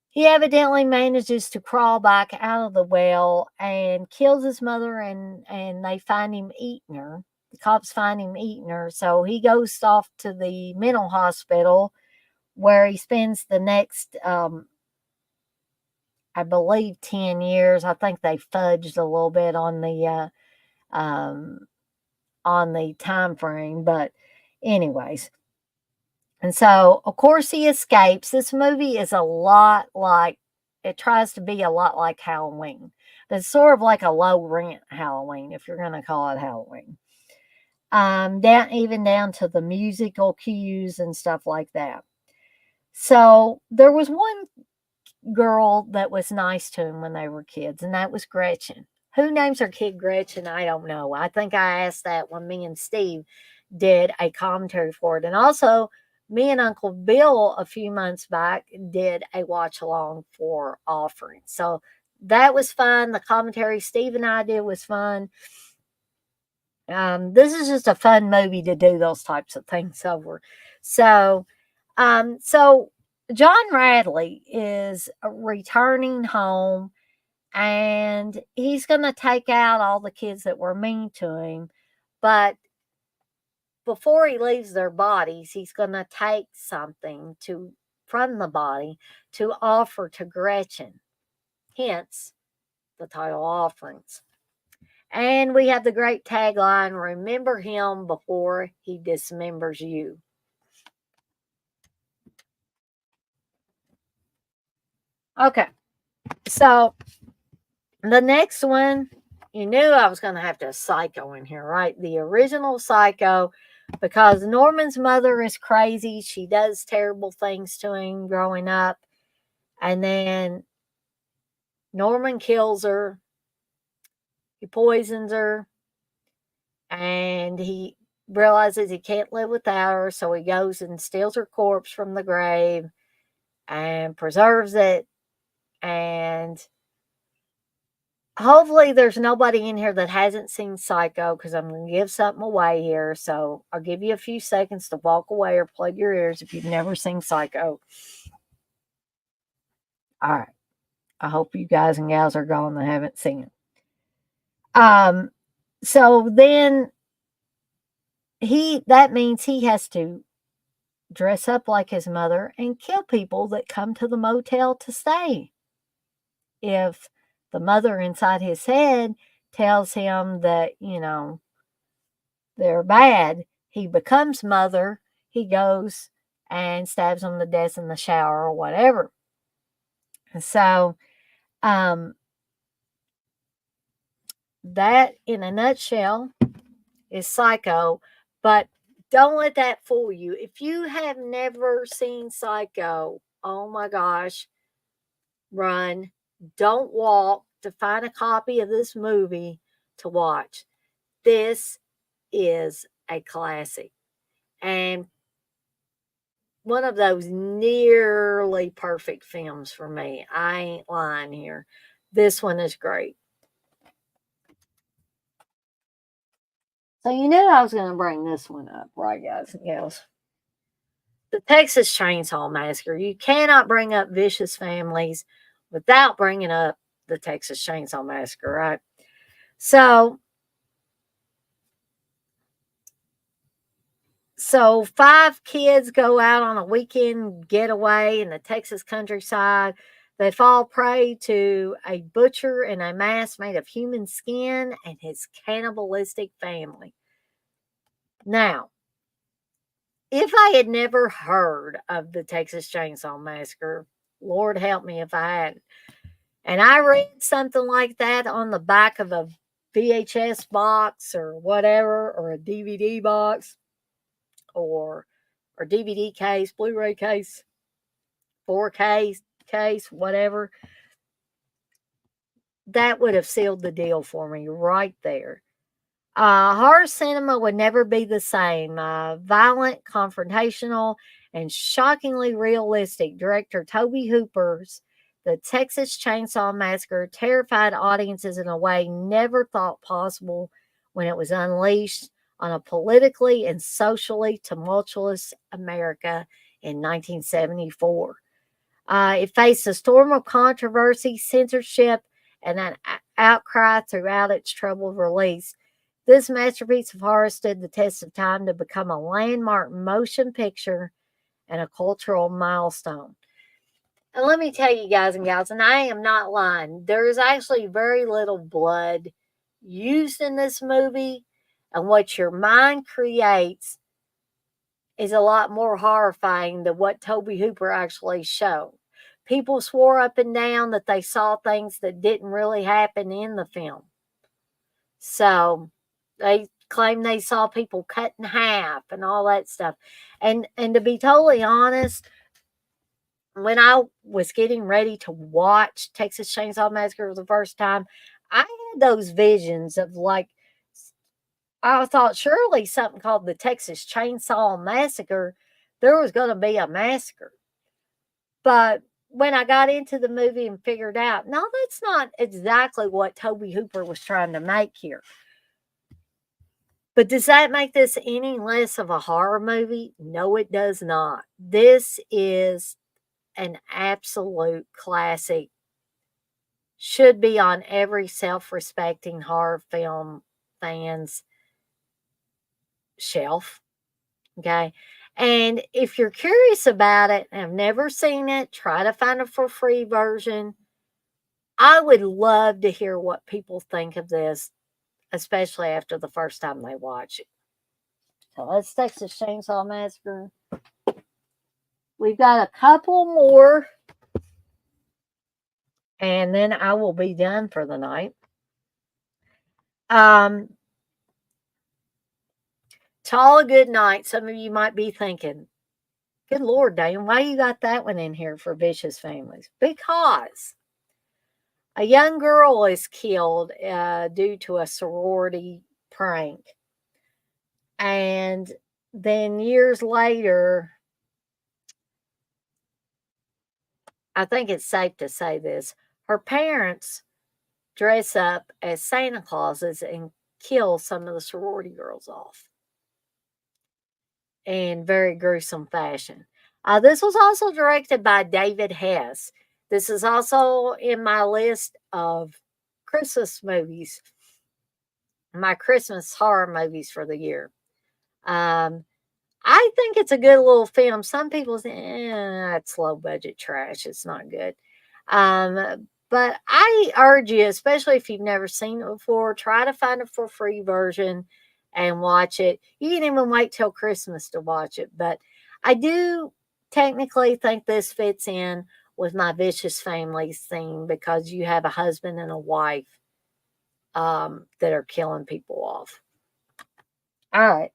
He evidently manages to crawl back out of the well and kills his mother, and they find him eating her. The cops find him eating her. So he goes off to the mental hospital where he spends the next, I believe, 10 years. I think they fudged a little bit on the time frame. But anyways. And so, of course, he escapes. This movie is a lot like, it tries to be a lot like Halloween. But it's sort of like a low rent Halloween, if you're going to call it Halloween. Even down to the musical cues and stuff like that. So there was one girl that was nice to him when they were kids, and that was Gretchen. Who names her kid Gretchen? I don't know. I think I asked that when me and Steve did a commentary for it. And also, me and Uncle Bill a few months back did a watch along for Offering. So that was fun. The commentary Steve and I did was fun. This is just a fun movie to do those types of things over. So, so John Radley is returning home, and he's going to take out all the kids that were mean to him. But before he leaves their bodies, he's going to take something from the body to offer to Gretchen. Hence the title Offerings. And we have the great tagline, remember him before he dismembers you. Okay, so the next one, you knew I was going to have to Psycho in here, right? The original Psycho, because Norman's mother is crazy. She does terrible things to him growing up. And then Norman kills her. He poisons her. And he realizes he can't live without her. So he goes and steals her corpse from the grave and preserves it. And hopefully there's nobody in here that hasn't seen Psycho, because I'm going to give something away here. So I'll give you a few seconds to walk away or plug your ears if you've never seen Psycho. All right. I hope you guys and gals are gone that haven't seen it. So then that means he has to dress up like his mother and kill people that come to the motel to stay. If the mother inside his head tells him that, they're bad, he becomes mother, he goes and stabs them to death in the shower or whatever. So, that in a nutshell is Psycho, but don't let that fool you. If you have never seen Psycho, oh my gosh, run, don't walk to find a copy of this movie to watch. This is a classic. And one of those nearly perfect films for me. I ain't lying here. This one is great. So you knew I was going to bring this one up, right, guys and gals? The Texas Chainsaw Massacre. You cannot bring up vicious families without bringing up the Texas Chainsaw Massacre, right? So 5 kids go out on a weekend getaway in the Texas countryside. They fall prey to a butcher in a mask made of human skin and his cannibalistic family. Now, if I had never heard of the Texas Chainsaw Massacre, Lord help me if I hadn't, and I read something like that on the back of a VHS box or whatever, or a DVD box, or DVD case, Blu-ray case, 4K case, whatever, that would have sealed the deal for me right there. Horror cinema would never be the same. Violent, confrontational, and shockingly realistic director Tobe Hooper's The Texas Chainsaw Massacre terrified audiences in a way never thought possible when it was unleashed on a politically and socially tumultuous America in 1974. It faced a storm of controversy, censorship, and an outcry throughout its troubled release. This masterpiece of horror stood the test of time to become a landmark motion picture and a cultural milestone. And let me tell you guys and gals, and I am not lying, there is actually very little blood used in this movie, and what your mind creates is a lot more horrifying than what Tobe Hooper actually showed. People swore up and down that they saw things that didn't really happen in the film. So they claim they saw people cut in half and all that stuff. And to be totally honest, when I was getting ready to watch Texas Chainsaw Massacre for the first time, I had those visions of like, I thought surely something called the Texas Chainsaw Massacre, there was going to be a massacre. But when I got into the movie and figured out, no, that's not exactly what Toby Hooper was trying to make here. But does that make this any less of a horror movie? No, it does not. This is an absolute classic. Should be on every self-respecting horror film fan's shelf. Okay. And if you're curious about it and have never seen it, try to find a for free version. I would love to hear what people think of this, especially after the first time they watch it. So let's Texas Chainsaw Massacre. We've got a couple more, and then I will be done for the night. To all a good night. Some of you might be thinking, good Lord, Dane, why you got that one in here for vicious families? Because a young girl is killed due to a sorority prank. And then years later, I think it's safe to say this, her parents dress up as Santa Clauses and kill some of the sorority girls off in very gruesome fashion. This was also directed by David Hess. This is also in my list of Christmas movies, my Christmas horror movies for the year. I think it's a good little film. Some people say, it's low budget trash. It's not good. But I urge you, especially if you've never seen it before, try to find a for free version and watch it. You can even wait till Christmas to watch it. But I do technically think this fits in with my Vicious Families theme because you have a husband and a wife that are killing people off. All right.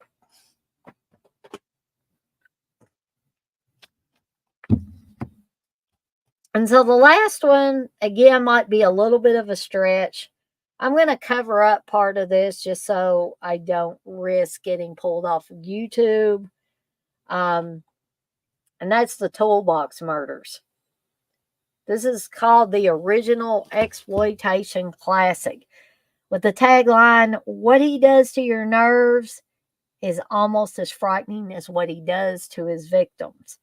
And so the last one, again, might be a little bit of a stretch. I'm going to cover up part of this just so I don't risk getting pulled off of YouTube. And that's the Toolbox Murders. This is called the original exploitation classic with the tagline, what he does to your nerves is almost as frightening as what he does to his victims.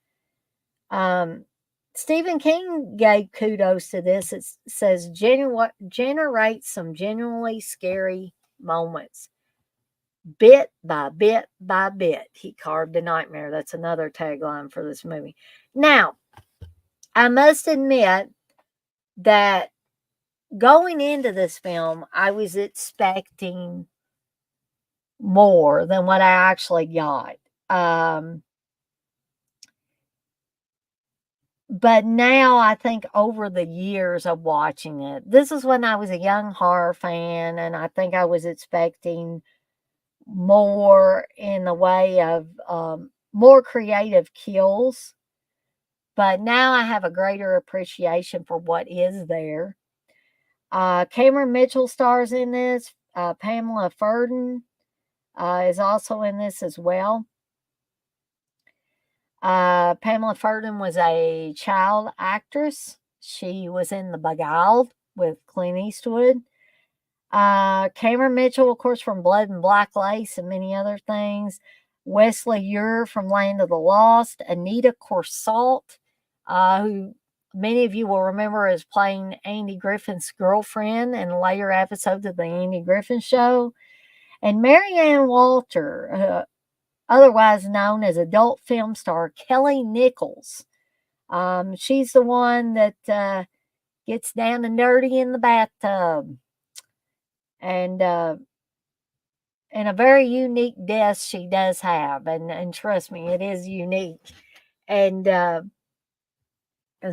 Stephen King gave kudos to this. It says, generate some genuinely scary moments. Bit by bit by bit, he carved a nightmare. That's another tagline for this movie. Now, I must admit that going into this film, I was expecting more than what I actually got. But now I think over the years of watching it, this is when I was a young horror fan, and I think I was expecting more in the way of more creative kills. But now I have a greater appreciation for what is there. Cameron Mitchell stars in this. Pamela Ferdin is also in this as well. Pamela Ferdin was a child actress. She was in The Beguiled with Clint Eastwood. Cameron Mitchell, of course, from Blood and Black Lace and many other things. Wesley Ure from Land of the Lost. Anita Corsalt, who many of you will remember as playing Andy Griffin's girlfriend in later episodes of The Andy Griffin Show. And Marianne Walter, otherwise known as adult film star Kelly Nichols. She's the one that gets down and dirty in the bathtub. And a very unique death she does have. And trust me, it is unique. And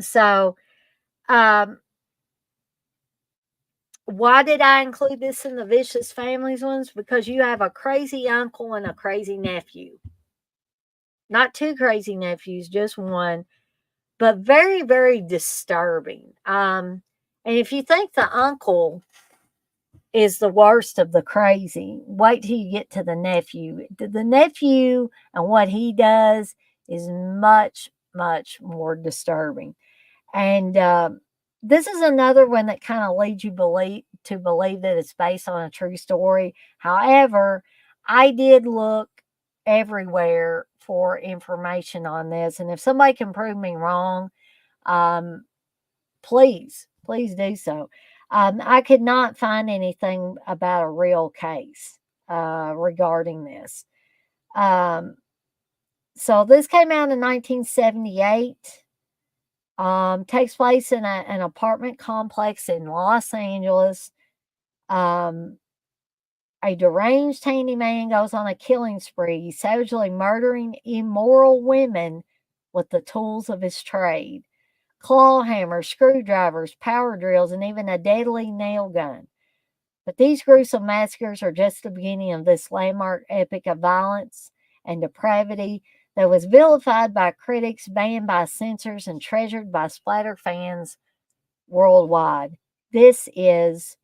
so, why did I include this in the Vicious Families ones? Because you have a crazy uncle and a crazy nephew. Not two crazy nephews, just one, but very, very disturbing. And if you think the uncle is the worst of the crazy, wait till you get to the nephew. The nephew and what he does is much, much more disturbing. And this is another one that kind of leads you believe that it's based on a true story. However, I did look everywhere for information on this, and if somebody can prove me wrong, um, please, please do so. I could not find anything about a real case regarding this. Um, so this came out in 1978. Takes place in an apartment complex in Los Angeles. Um, a deranged handyman goes on a killing spree, savagely murdering immoral women with the tools of his trade: claw hammers, screwdrivers, power drills, and even a deadly nail gun. But these gruesome massacres are just the beginning of this landmark epic of violence and depravity that was vilified by critics, banned by censors, and treasured by splatter fans worldwide. This is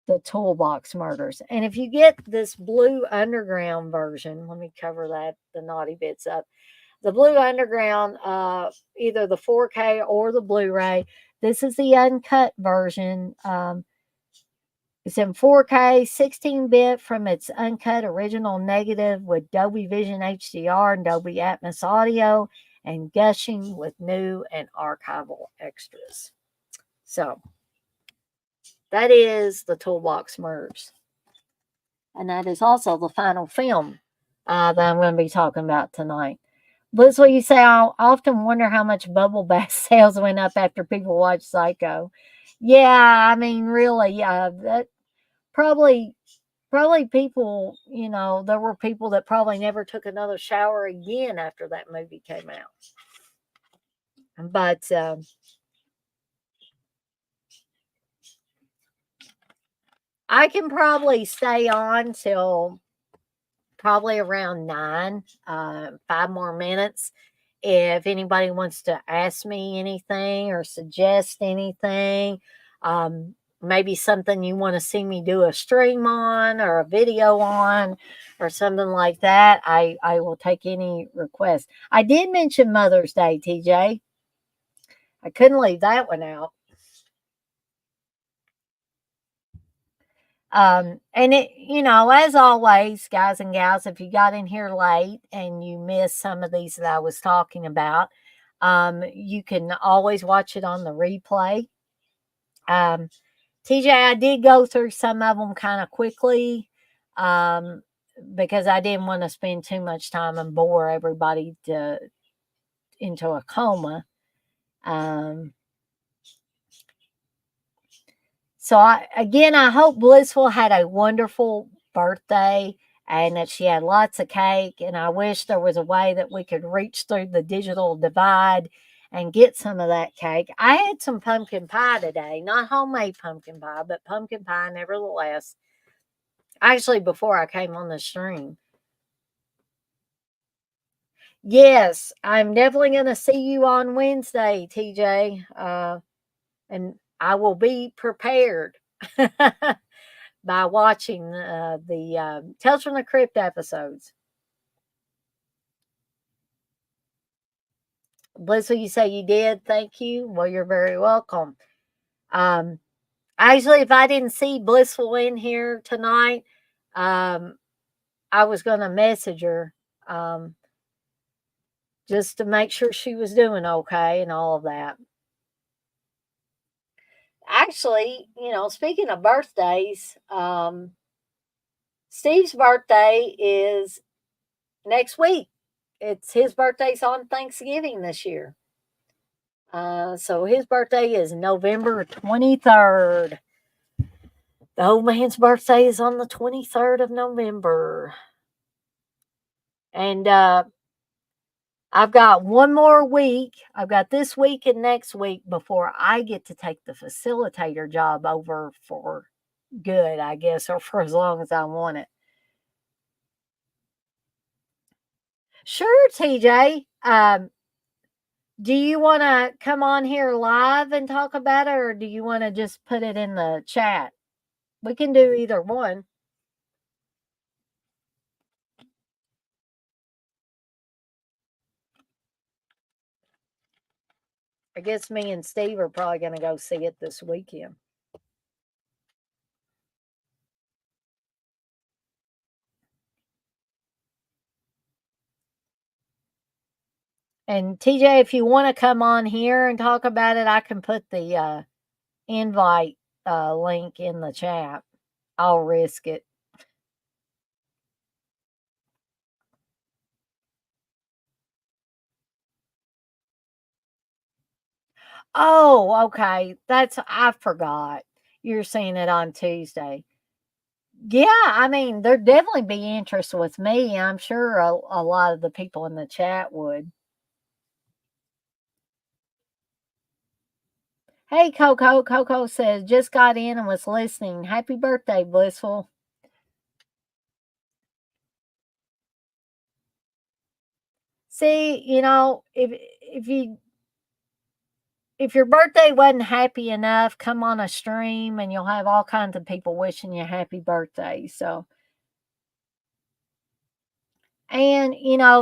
the Toolbox Murders. And if you get this Blue Underground version, let me cover the naughty bits up. The Blue Underground, either the 4K or the Blu-ray. This is the uncut version. It's in 4K, 16-bit from its uncut original negative with Dolby Vision HDR and Dolby Atmos audio, and gushing with new and archival extras. So that is the Toolbox Murders. And that is also the final film that I'm going to be talking about tonight. Liz, what you say, I often wonder how much bubble bath sales went up after people watched Psycho. Yeah, I mean, really, yeah, that probably people, there were people that probably never took another shower again after that movie came out. But I can probably stay on till probably around 9, 5 more minutes. If anybody wants to ask me anything or suggest anything, maybe something you want to see me do a stream on or a video on or something like that, I will take any request. I did mention Mother's Day, TJ. I couldn't leave that one out. And it, as always, guys and gals, if you got in here late and you missed some of these that I was talking about, you can always watch it on the replay. TJ, I did go through some of them kind of quickly, um, because I didn't want to spend too much time and bore everybody into a coma. Um, So I hope Blissful had a wonderful birthday and that she had lots of cake. And I wish there was a way that we could reach through the digital divide and get some of that cake. I had some pumpkin pie today, not homemade pumpkin pie, but pumpkin pie nevertheless. Actually, before I came on the stream. Yes, I'm definitely going to see you on Wednesday, TJ. And I will be prepared. By watching the Tales from the Crypt episodes. Blissful, you say you did. Thank you. Well, you're very welcome. Um, Actually, if I didn't see Blissful in here tonight, um, I was going to message her um, just to make sure she was doing okay and all of that. Actually, speaking of birthdays, Steve's birthday is next week. It's his birthday's on Thanksgiving this year. So his birthday is November 23rd. The old man's birthday is on the 23rd of November. And I've got one more week. I've got this week and next week before I get to take the facilitator job over for good, I guess, or for as long as I want it. Sure, TJ. Do you want to come on here live and talk about it, or do you want to just put it in the chat? We can do either one. I guess me and Steve are probably going to go see it this weekend. And TJ, if you want to come on here and talk about it, I can put the invite link in the chat. I'll risk it. Oh, okay. I forgot. You're seeing it on Tuesday. Yeah, I mean, there'd definitely be interest with me. I'm sure a lot of the people in the chat would. Hey, Coco. Coco says, just got in and was listening. Happy birthday, Blissful. See, if your birthday wasn't happy enough, come on a stream and you'll have all kinds of people wishing you happy birthday. So, and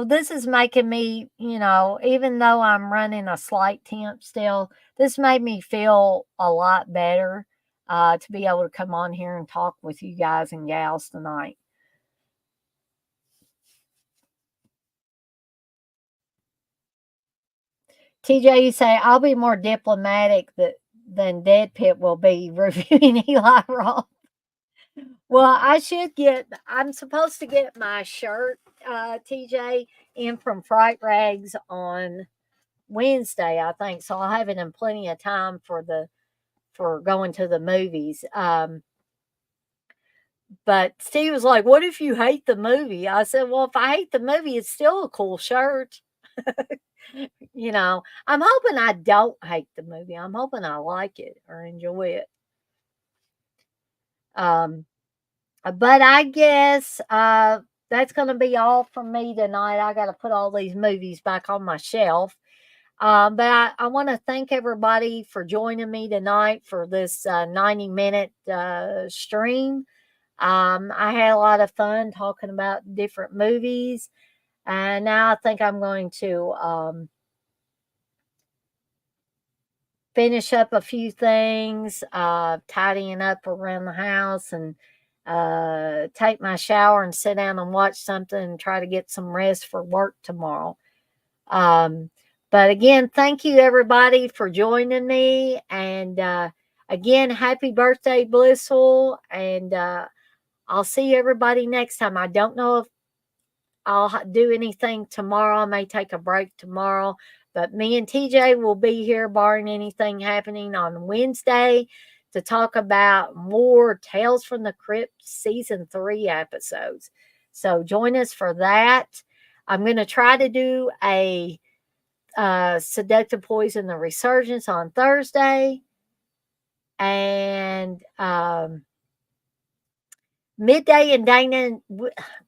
this is making me, even though I'm running a slight temp still, this made me feel a lot better to be able to come on here and talk with you guys and gals tonight. TJ, you say I'll be more diplomatic than Dead Pit will be reviewing Eli Roth. Well, I'm supposed to get my shirt, TJ, in from Fright Rags on Wednesday, I think. So I'll have it in plenty of time for going to the movies. But Steve was like, "What if you hate the movie?" I said, "Well, if I hate the movie, it's still a cool shirt." I'm hoping I don't hate the movie. I'm hoping I like it or enjoy it. Um, but I guess that's going to be all from me tonight. I got to put all these movies back on my shelf. But I want to thank everybody for joining me tonight for this 90-minute stream. I had a lot of fun talking about different movies. And now I think I'm going to finish up a few things, tidying up around the house, and take my shower and sit down and watch something and try to get some rest for work tomorrow. Um, but again, thank you everybody for joining me. And again, happy birthday, Blissful. And I'll see everybody next time. I don't know if I'll do anything tomorrow. I may take a break tomorrow, but me and TJ will be here, barring anything happening, on Wednesday to talk about more Tales from the Crypt season 3 episodes. So join us for that. I'm going to try to do a Seductive Poison: The Resurgence on Thursday, and Midday and Dana,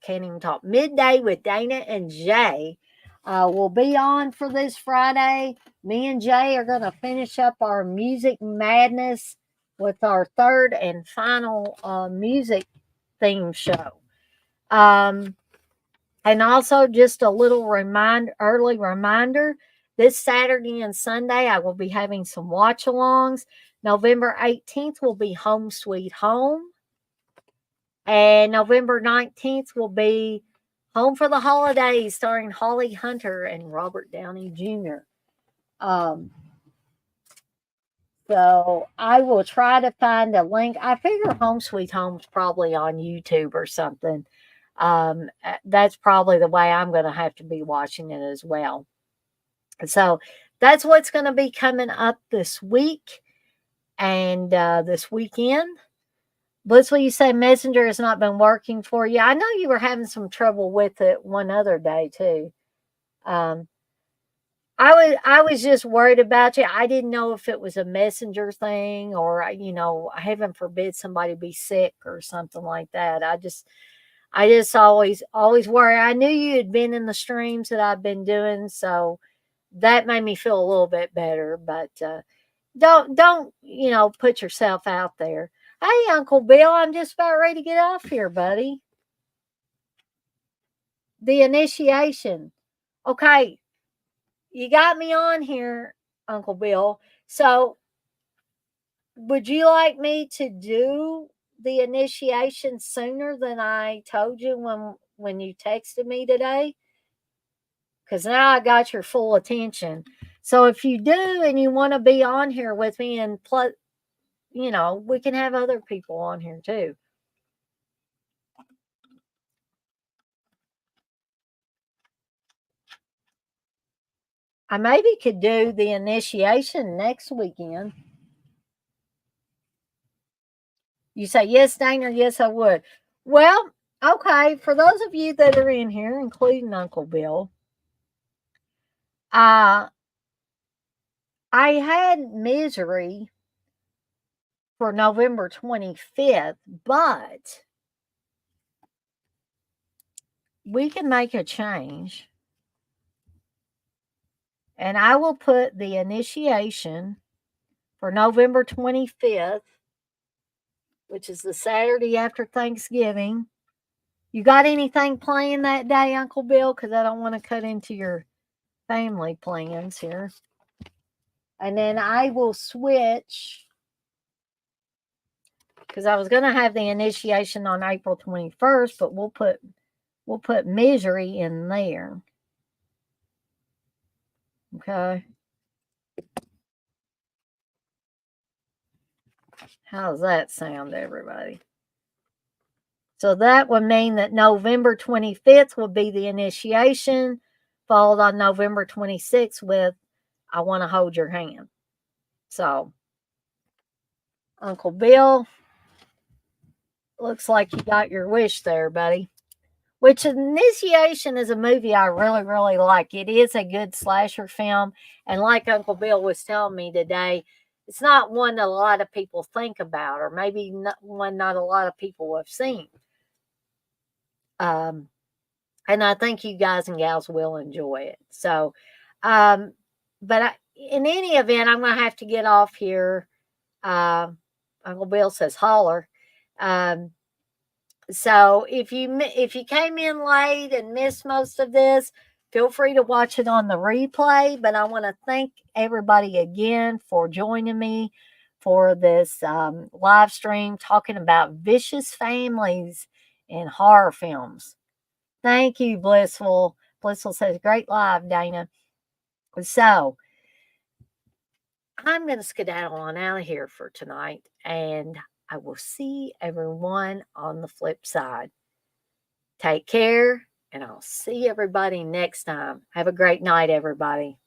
can't even talk. Midday with Dana and Jay will be on for this Friday. Me and Jay are going to finish up our music madness with our third and final music theme show. Um, and also, just a little early reminder, this Saturday and Sunday, I will be having some watch alongs. November 18th will be Home Sweet Home. And November 19th will be Home for the Holidays, starring Holly Hunter and Robert Downey Jr. Um, so I will try to find a link. I figure Home Sweet Home's probably on YouTube or something. That's probably the way I'm going to have to be watching it as well. So that's what's going to be coming up this week and this weekend. Blissful, you say Messenger has not been working for you. I know you were having some trouble with it one other day too. Um, I was just worried about you. I didn't know if it was a Messenger thing or heaven forbid somebody be sick or something like that. I just always worry. I knew you had been in the streams that I've been doing, so that made me feel a little bit better. But don't put yourself out there. Hey, Uncle Bill, I'm just about ready to get off here, buddy. The initiation. Okay, you got me on here, Uncle Bill. So, would you like me to do the initiation sooner than I told you when you texted me today? Because now I got your full attention. So if you do and you want to be on here with me and plus, we can have other people on here too. I maybe could do the initiation next weekend. You say, yes, Dana, yes, I would. Well, okay, for those of you that are in here, including Uncle Bill, uh, I had Misery for November 25th, but we can make a change. And I will put the initiation for November 25th, which is the Saturday after Thanksgiving. You got anything playing that day, Uncle Bill? Because I don't want to cut into your family plans here. And then I will switch, because I was going to have the initiation on April 21st, but we'll put Misery in there. Okay. How does that sound, everybody? So that would mean that November 25th will be the initiation, followed on November 26th with I Want to Hold Your Hand. So, Uncle Bill, looks like you got your wish there, buddy. Which Initiation is a movie I really, really like. It is a good slasher film. And like Uncle Bill was telling me today, it's not one that a lot of people think about, or maybe one not a lot of people have seen. And I think you guys and gals will enjoy it. So, but in any event, I'm going to have to get off here. Uncle Bill says holler. So if you came in late and missed most of this, feel free to watch it on the replay. But I want to thank everybody again for joining me for this live stream talking about vicious families in horror films. Thank you, Blissful. Blissful says, great live, Dana. So I'm going to skedaddle on out of here for tonight, and I will see everyone on the flip side. Take care, and I'll see everybody next time. Have a great night, everybody.